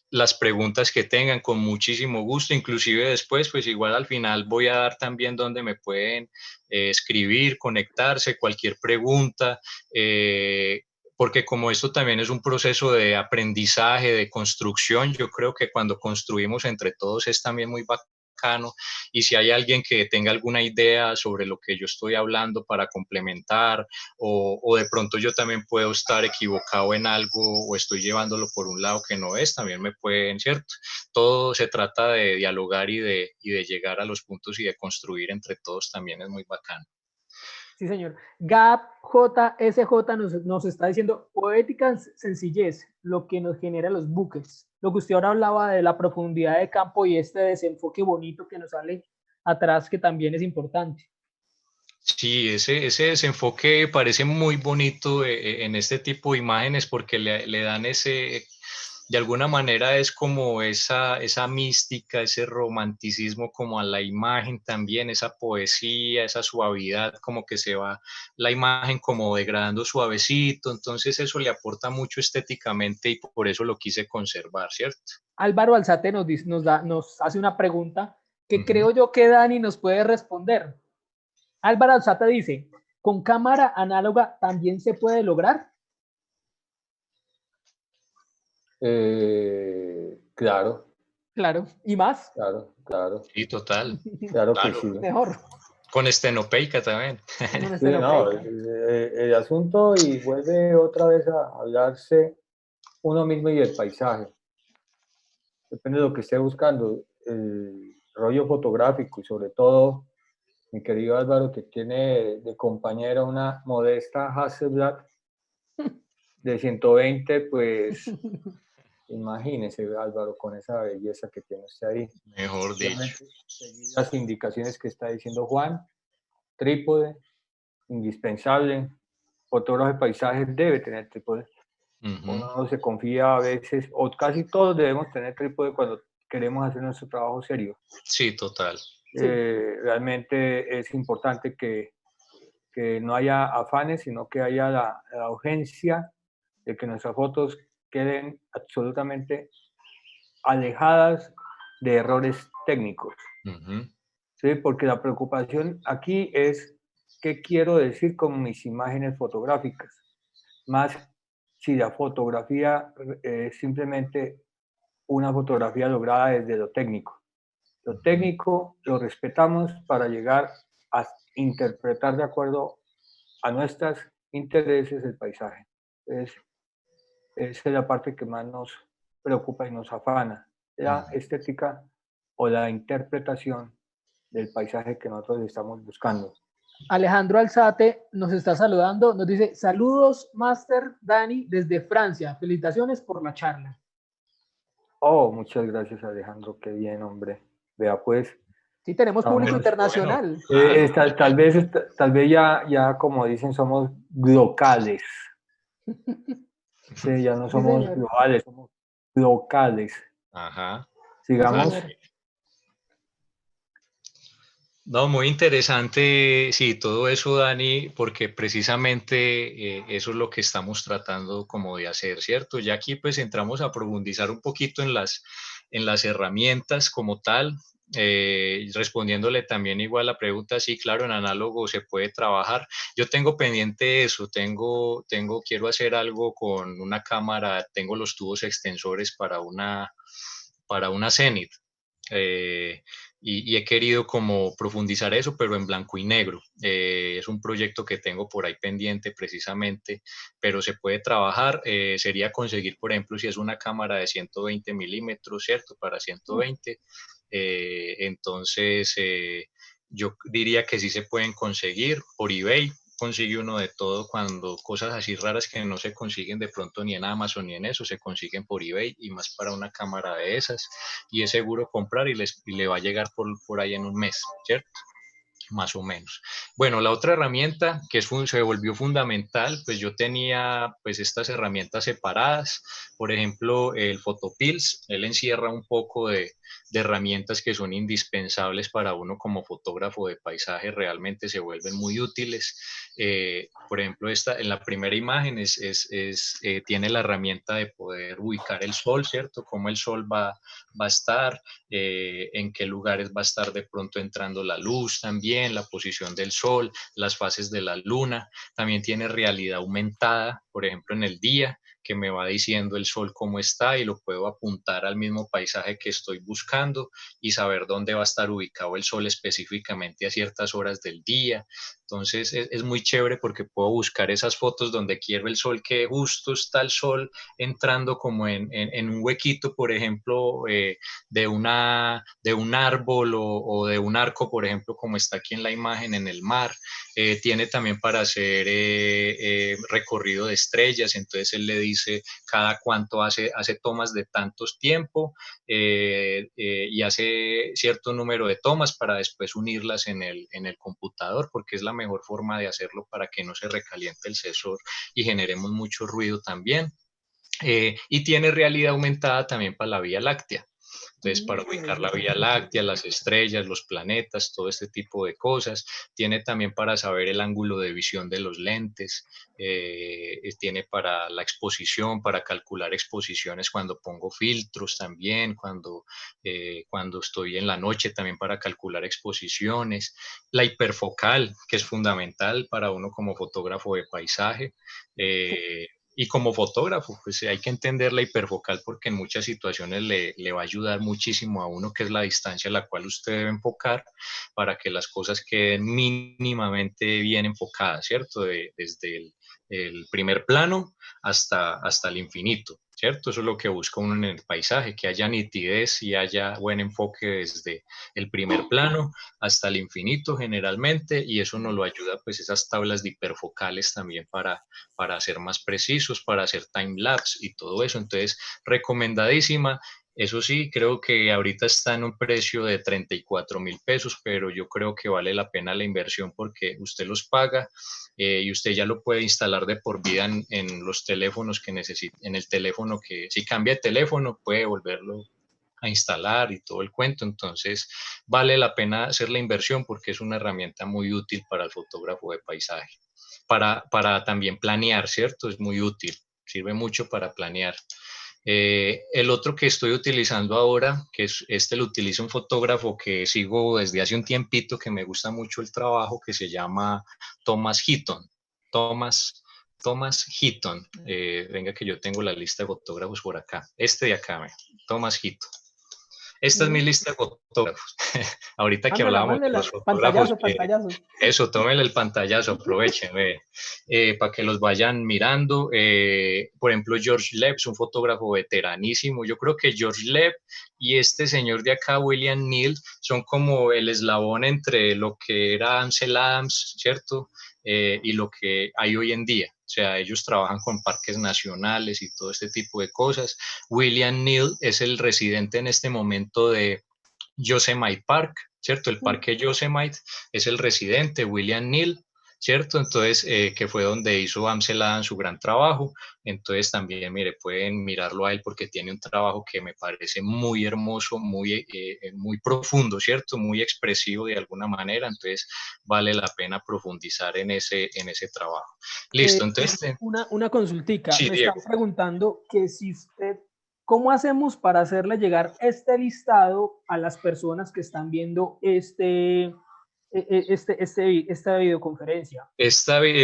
las preguntas que tengan con muchísimo gusto, inclusive después, pues igual al final voy a dar también donde me pueden escribir, conectarse, cualquier pregunta, porque como esto también es un proceso de aprendizaje, de construcción, yo creo que cuando construimos entre todos es también muy bacano. Y si hay alguien que tenga alguna idea sobre lo que yo estoy hablando para complementar, o de pronto yo también puedo estar equivocado en algo o estoy llevándolo por un lado que no es, también me pueden, ¿cierto? Todo se trata de dialogar y de llegar a los puntos y de construir entre todos también es muy bacano. Sí, señor. Gap JSJ nos está diciendo poética sencillez, lo que nos genera los buques. Lo que usted ahora hablaba de la profundidad de campo y este desenfoque bonito que nos sale atrás, que también es importante. Sí, ese desenfoque parece muy bonito en este tipo de imágenes porque le dan ese, de alguna manera es como esa mística, ese romanticismo como a la imagen también, esa poesía, esa suavidad, como que se va la imagen como degradando suavecito, entonces eso le aporta mucho estéticamente y por eso lo quise conservar, ¿cierto? Álvaro Alzate nos hace una pregunta que creo yo que Dani nos puede responder. Álvaro Alzate dice, ¿con cámara análoga también se puede lograr? Claro. Claro. ¿Y más? Claro, claro. Sí, total. Claro que Claro. sí. Mejor. Con estenopeica también. Sí, no, el asunto y vuelve otra vez a hablarse uno mismo y el paisaje. Depende de lo que esté buscando, el rollo fotográfico y sobre todo, mi querido Álvaro, que tiene de compañera una modesta Hasselblad de 120, pues imagínese, Álvaro, con esa belleza que tiene usted ahí. Mejor dicho. Seguir las indicaciones que está diciendo Juan, trípode, indispensable, fotógrafo de paisajes debe tener trípode. Uno no se confía a veces, o casi todos debemos tener trípode cuando queremos hacer nuestro trabajo serio. Sí, total. Realmente es importante que no haya afanes, sino que haya la urgencia de que nuestras fotos queden absolutamente alejadas de errores técnicos. ¿Sí? Porque la preocupación aquí es qué quiero decir con mis imágenes fotográficas, más si la fotografía es simplemente una fotografía lograda desde lo técnico. Lo técnico lo respetamos para llegar a interpretar de acuerdo a nuestros intereses el paisaje. Entonces, esa es la parte que más nos preocupa y nos afana, la estética o la interpretación del paisaje que nosotros estamos buscando. Alejandro Alzate nos está saludando, nos dice, saludos, Master Dani, desde Francia. Felicitaciones por la charla. Oh, muchas gracias, Alejandro, qué bien, hombre. Vea, pues. Sí, tenemos público internacional. Bueno, tal vez ya, como dicen, somos locales. Sí, ya no somos sí, globales, somos locales. Ajá. Sigamos. No, muy interesante, sí, todo eso, Dani, porque precisamente eso es lo que estamos tratando como de hacer, ¿cierto? Ya aquí pues entramos a profundizar un poquito en las herramientas como tal, respondiéndole también igual la pregunta, sí, claro, en análogo se puede trabajar. Yo tengo pendiente eso, quiero hacer algo con una cámara, tengo los tubos extensores para una Zenith. Y he querido como profundizar eso, pero en blanco y negro. Es un proyecto que tengo por ahí pendiente precisamente, pero se puede trabajar. Sería conseguir, por ejemplo, si es una cámara de 120 milímetros, ¿cierto? Para 120. Entonces, yo diría que sí se pueden conseguir por eBay. Consigue uno de todo cuando cosas así raras que no se consiguen de pronto ni en Amazon ni en eso, se consiguen por eBay y más para una cámara de esas. Y es seguro comprar y le va a llegar por ahí en un mes, ¿cierto? Más o menos. Bueno, la otra herramienta que se volvió fundamental, pues yo tenía pues estas herramientas separadas. Por ejemplo, el Photopills, él encierra un poco de herramientas que son indispensables para uno como fotógrafo de paisaje, realmente se vuelven muy útiles. Por ejemplo, esta, en la primera imagen tiene la herramienta de poder ubicar el sol, ¿cierto? Cómo el sol va a estar, en qué lugares va a estar de pronto entrando la luz también, la posición del sol, las fases de la luna. También tiene realidad aumentada, por ejemplo, en el día, que me va diciendo el sol cómo está y lo puedo apuntar al mismo paisaje que estoy buscando y saber dónde va a estar ubicado el sol específicamente a ciertas horas del día. Entonces es muy chévere porque puedo buscar esas fotos donde quiero el sol, que justo está el sol entrando como en un huequito, por ejemplo, de un árbol o de un arco, por ejemplo, como está aquí en la imagen en el mar. Tiene también para hacer recorrido de estrellas, entonces él le dice cada cuánto hace tomas de tantos tiempo, y hace cierto número de tomas para después unirlas en el computador, porque es la mejor forma de hacerlo para que no se recaliente el sensor y generemos mucho ruido también. Y tiene realidad aumentada también para la Vía Láctea. Entonces, para ubicar la Vía Láctea, las estrellas, los planetas, todo este tipo de cosas. Tiene también para saber el ángulo de visión de los lentes. Tiene para la exposición, para calcular exposiciones cuando pongo filtros también, cuando estoy en la noche también para calcular exposiciones. La hiperfocal, que es fundamental para uno como fotógrafo de paisaje. Y como fotógrafo, pues hay que entender la hiperfocal porque en muchas situaciones le va a ayudar muchísimo a uno, que es la distancia a la cual usted debe enfocar para que las cosas queden mínimamente bien enfocadas, ¿cierto? Desde el primer plano hasta el infinito, ¿cierto? Eso es lo que busca uno en el paisaje, que haya nitidez y haya buen enfoque desde el primer plano hasta el infinito generalmente, y eso nos lo ayuda pues esas tablas de hiperfocales también para ser más precisos, para hacer time-lapse y todo eso. Entonces, recomendadísima. Eso sí, creo que ahorita está en un precio de 34.000 pesos, pero yo creo que vale la pena la inversión porque usted los paga, y usted ya lo puede instalar de por vida en los teléfonos que necesite, en el teléfono que si cambia de teléfono puede volverlo a instalar y todo el cuento. Entonces, vale la pena hacer la inversión porque es una herramienta muy útil para el fotógrafo de paisaje. Para también planear, ¿cierto? Es muy útil, sirve mucho para planear. El otro que estoy utilizando ahora, que es lo utiliza un fotógrafo que sigo desde hace un tiempito, que me gusta mucho el trabajo, que se llama Thomas Heaton. Thomas Heaton. Venga que yo tengo la lista de fotógrafos por acá. Este de acá, Thomas Heaton. Esta es mi lista de fotógrafos. Ahorita que hablábamos de los fotógrafos, pantallazo. eso, tómenle el pantallazo, aprovechen, para que los vayan mirando. Por ejemplo, George Lepp es un fotógrafo veteranísimo. Yo creo que George Lepp y este señor de acá, William Neal, son como el eslabón entre lo que era Ansel Adams, ¿cierto? Y lo que hay hoy en día. O sea, ellos trabajan con parques nacionales y todo este tipo de cosas. William Neal es el residente en este momento de Yosemite Park, ¿cierto? El parque Yosemite es el residente, William Neal, ¿cierto? Entonces, que fue donde hizo Amsel Adams su gran trabajo. Entonces, también, mire, pueden mirarlo a él porque tiene un trabajo que me parece muy hermoso, muy profundo, ¿cierto? Muy expresivo de alguna manera. Entonces, vale la pena profundizar en ese trabajo. Listo, entonces... Una consultica. Sí, Me Diego. están preguntando que si usted, ¿cómo hacemos para hacerle llegar este listado a las personas que están viendo esta videoconferencia?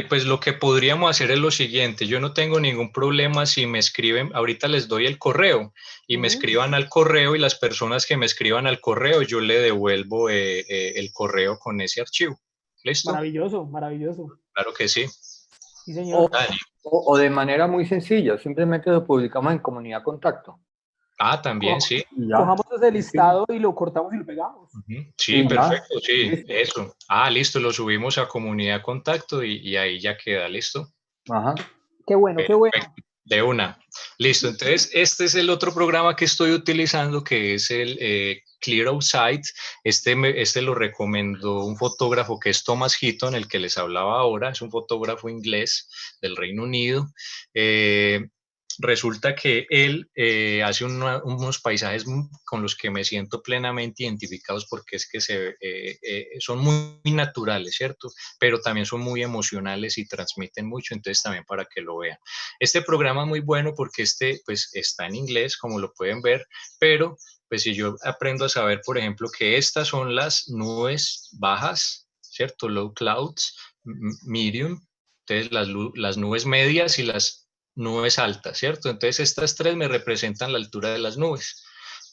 Pues lo que podríamos hacer es lo siguiente, yo no tengo ningún problema si me escriben, ahorita les doy el correo y me escriban al correo, y las personas que me escriban al correo, yo le devuelvo el correo con ese archivo. ¿Listo? Maravilloso, maravilloso. Claro que sí. Sí, señor. O de manera muy sencilla, simplemente lo publicamos en Comunidad Contacto. También, sí. Cojamos ese listado y lo cortamos y lo pegamos. Sí, perfecto, sí, eso. Listo, lo subimos a Comunidad Contacto y ahí ya queda, ¿listo? Ajá. Qué bueno, qué bueno. De una. Listo. Entonces, este es el otro programa que estoy utilizando, que es el Clear Outside. Este lo recomendó un fotógrafo que es Thomas Heaton, el que les hablaba ahora. Es un fotógrafo inglés del Reino Unido. Resulta que él hace unos paisajes con los que me siento plenamente identificados porque es que son muy naturales, ¿cierto? Pero también son muy emocionales y transmiten mucho, entonces también para que lo vean. Este programa es muy bueno porque pues está en inglés, como lo pueden ver, pero pues si yo aprendo a saber, por ejemplo, que estas son las nubes bajas, ¿cierto? Low clouds, medium, entonces las nubes medias y las nubes altas, ¿cierto? Entonces estas tres me representan la altura de las nubes.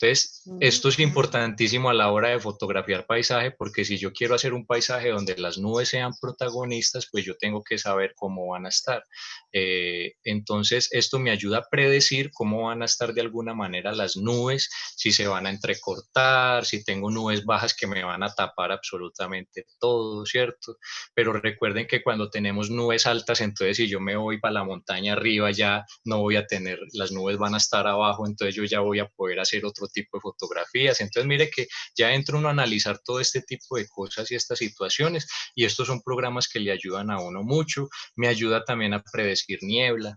Entonces, esto es importantísimo a la hora de fotografiar paisaje, porque si yo quiero hacer un paisaje donde las nubes sean protagonistas, pues yo tengo que saber cómo van a estar. Entonces, esto me ayuda a predecir cómo van a estar de alguna manera las nubes, si se van a entrecortar, si tengo nubes bajas que me van a tapar absolutamente todo, ¿cierto? Pero recuerden que cuando tenemos nubes altas, entonces si yo me voy para la montaña arriba, ya no voy a tener, las nubes van a estar abajo, entonces yo ya voy a poder hacer otro tipo de fotografías. Entonces mire que ya entra uno a analizar todo este tipo de cosas y estas situaciones, y estos son programas que le ayudan a uno mucho. Me ayuda también a predecir niebla.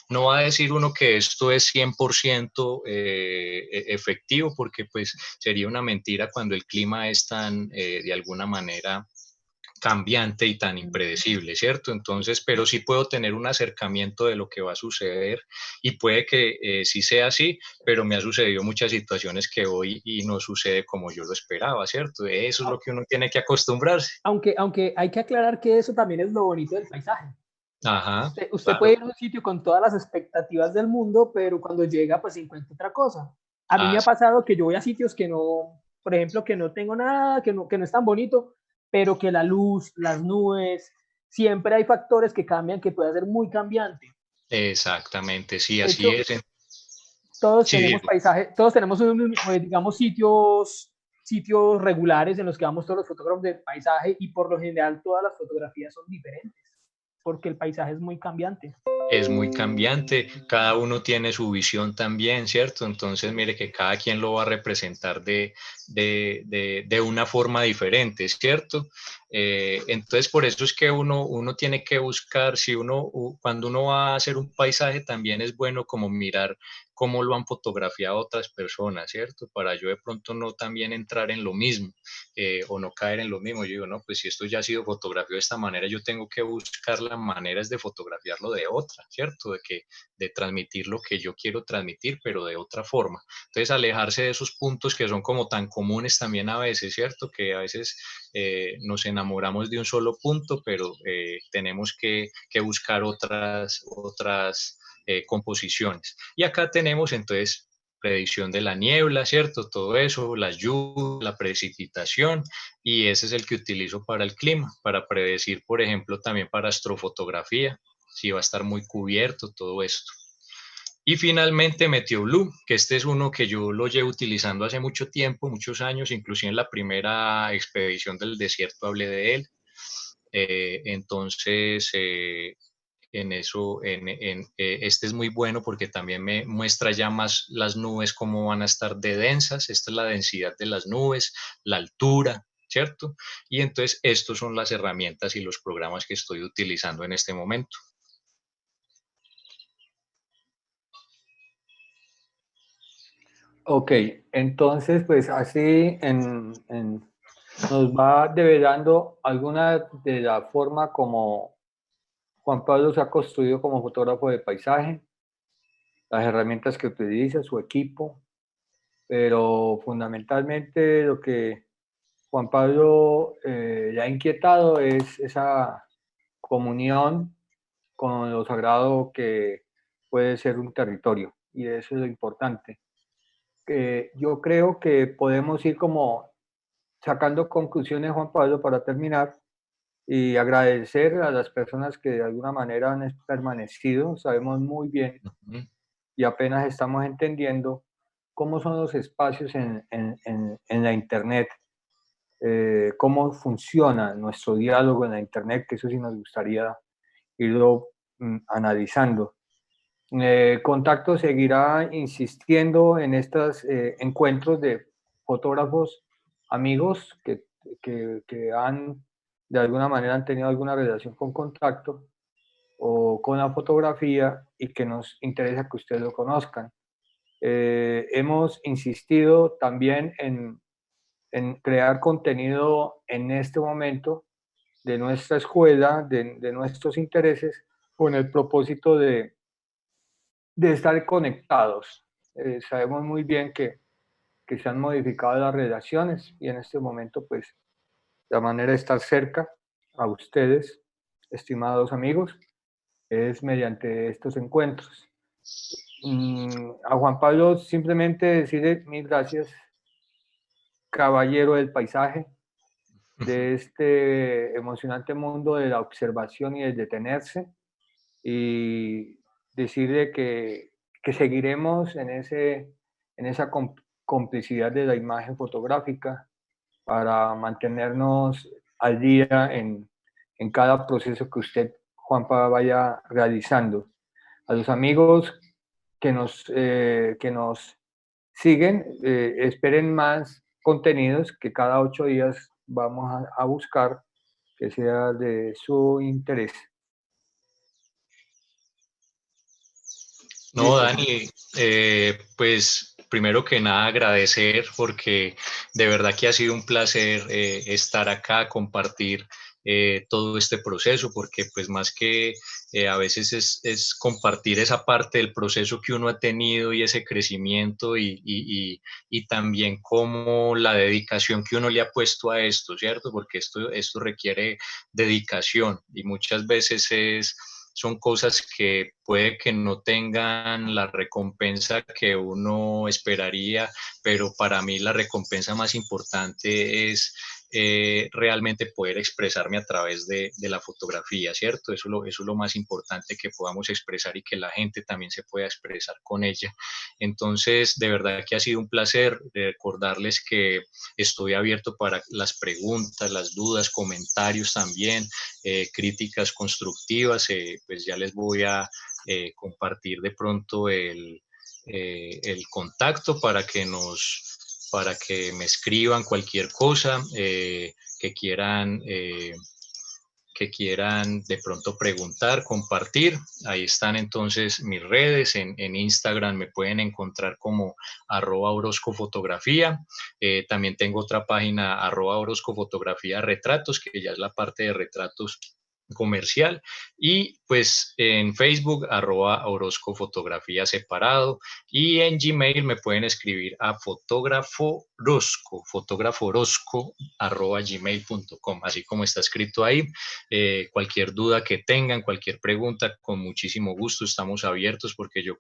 No va a decir uno que esto es 100% efectivo, porque pues sería una mentira cuando el clima es tan, de alguna manera, cambiante y tan impredecible, ¿cierto? Entonces, pero sí puedo tener un acercamiento de lo que va a suceder, y puede que sí sea así, pero me ha sucedido muchas situaciones que hoy y no sucede como yo lo esperaba, ¿cierto? Eso es lo que uno tiene que acostumbrarse. Aunque hay que aclarar que eso también es lo bonito del paisaje. Ajá, Usted puede claro. ir a un sitio con todas las expectativas del mundo, pero cuando llega, pues se encuentra otra cosa. A mí me Ah, ha pasado que yo voy a sitios que no, por ejemplo, que no tengo nada, que no es tan bonito, pero que la luz, las nubes, siempre hay factores que cambian, que puede ser muy cambiante. exactamente, sí, De así hecho, es. todos Sí, tenemos Diego. paisajes, todos tenemos, digamos, sitios regulares en los que vamos todos los fotógrafos de paisaje, y por lo general todas las fotografías son diferentes, porque el paisaje es muy cambiante. Es muy cambiante, cada uno tiene su visión también, ¿cierto? Entonces, mire que cada quien lo va a representar de una forma diferente, ¿cierto? Entonces, por eso es que uno tiene que buscar, cuando uno va a hacer un paisaje, también es bueno como mirar cómo lo han fotografiado otras personas, ¿cierto? Para yo de pronto no también entrar en lo mismo, o no caer en lo mismo. Yo digo, no, pues si esto ya ha sido fotografiado de esta manera, yo tengo que buscar las maneras de fotografiarlo de otra, ¿cierto? De transmitir lo que yo quiero transmitir, pero de otra forma. Entonces, alejarse de esos puntos que son como tan comunes también a veces, ¿cierto? Que a veces nos enamoramos de un solo punto, pero tenemos que buscar otras composiciones. Y acá tenemos entonces predicción de la niebla, ¿cierto? Todo eso, las lluvias, la precipitación, y ese es el que utilizo para el clima, para predecir, por ejemplo, también para astrofotografía, si va a estar muy cubierto, todo esto. Y finalmente MeteoBlue, que este es uno que yo lo llevo utilizando hace mucho tiempo, muchos años, inclusive en la primera expedición del desierto hablé de él. Entonces, este es muy bueno porque también me muestra ya más las nubes, cómo van a estar de densas. Esta es la densidad de las nubes, la altura, ¿cierto? Y entonces estos son las herramientas y los programas que estoy utilizando en este momento. Ok, entonces pues así nos va develando alguna de la forma como Juan Pablo se ha construido como fotógrafo de paisaje, las herramientas que utiliza, su equipo, pero fundamentalmente lo que Juan Pablo le ha inquietado es esa comunión con lo sagrado que puede ser un territorio, y eso es lo importante. Yo creo que podemos ir como sacando conclusiones, Juan Pablo, para terminar, y agradecer a las personas que de alguna manera han permanecido. Sabemos muy bien y apenas estamos entendiendo cómo son los espacios en la Internet, cómo funciona nuestro diálogo en la Internet, que eso sí nos gustaría irlo analizando. Contacto seguirá insistiendo en estos encuentros de fotógrafos amigos que han, de alguna manera, han tenido alguna relación con Contacto o con la fotografía y que nos interesa que ustedes lo conozcan. Hemos insistido también en crear contenido en este momento de nuestra escuela, de nuestros intereses, con el propósito de estar conectados. Sabemos muy bien que se han modificado las relaciones y en este momento, pues, la manera de estar cerca a ustedes, estimados amigos, es mediante estos encuentros. A Juan Pablo simplemente decirle mil gracias, caballero del paisaje, de este emocionante mundo de la observación y del detenerse, y decirle que seguiremos en esa complicidad de la imagen fotográfica para mantenernos al día en cada proceso que usted, Juanpa, vaya realizando. A los amigos que nos siguen, esperen más contenidos que cada 8 días vamos a buscar que sea de su interés. No, Dani, pues primero que nada agradecer porque de verdad que ha sido un placer estar acá, compartir todo este proceso, porque pues más que a veces es compartir esa parte del proceso que uno ha tenido y ese crecimiento y también como la dedicación que uno le ha puesto a esto, ¿cierto? Porque esto requiere dedicación y muchas veces son cosas que puede que no tengan la recompensa que uno esperaría, pero para mí la recompensa más importante es realmente poder expresarme a través de la fotografía, ¿cierto? Eso es lo más importante, que podamos expresar y que la gente también se pueda expresar con ella. Entonces, de verdad que ha sido un placer recordarles que estoy abierto para las preguntas, las dudas, comentarios también, críticas constructivas, pues ya les voy a compartir de pronto el contacto para que me escriban cualquier cosa que quieran de pronto preguntar, compartir. Ahí están entonces mis redes. En Instagram me pueden encontrar como @orozcofotografía. También tengo otra página @orozcofotografía retratos, que ya es la parte de retratos comercial, y pues en Facebook @Orozco Fotografía separado, y en Gmail me pueden escribir a fotógrafo @gmail.com, así como está escrito ahí. Cualquier duda que tengan, cualquier pregunta, con muchísimo gusto estamos abiertos, porque yo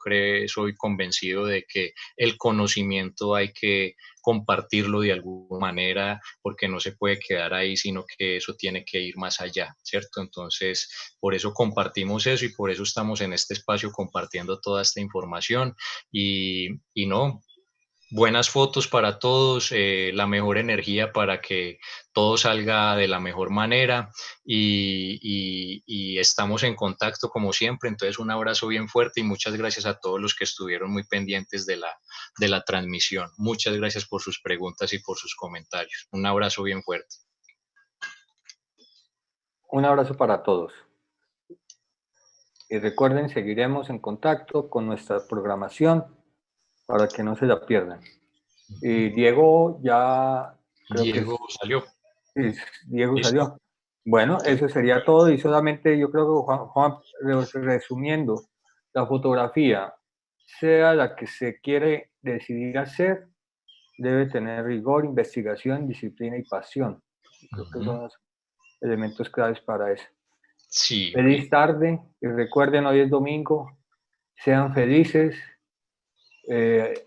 soy convencido de que el conocimiento hay que compartirlo de alguna manera, porque no se puede quedar ahí, sino que eso tiene que ir más allá, ¿cierto? Entonces, por eso compartimos eso y por eso estamos en este espacio compartiendo toda esta información y no, buenas fotos para todos, la mejor energía para que todo salga de la mejor manera y estamos en contacto como siempre. Entonces, un abrazo bien fuerte y muchas gracias a todos los que estuvieron muy pendientes de la transmisión. Muchas gracias por sus preguntas y por sus comentarios. Un abrazo bien fuerte. Un abrazo para todos. Y recuerden, seguiremos en contacto con nuestra programación para que no se la pierdan. Y Diego ya... Diego salió. Diego ¿Listo? salió. Bueno, eso sería todo y solamente yo creo que Juan, resumiendo, la fotografía, sea la que se quiere decidir hacer, debe tener rigor, investigación, disciplina y pasión. Creo que son los elementos claves para eso. Sí. Feliz tarde y recuerden, hoy es domingo, sean felices,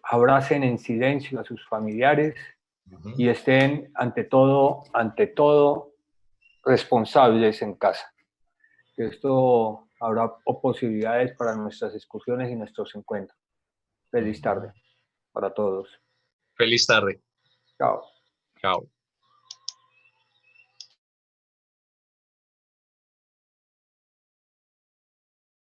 abracen en silencio a sus familiares y estén ante todo responsables en casa. Esto habrá posibilidades para nuestras excursiones y nuestros encuentros. Feliz tarde para todos. Feliz tarde. Chao. Chao.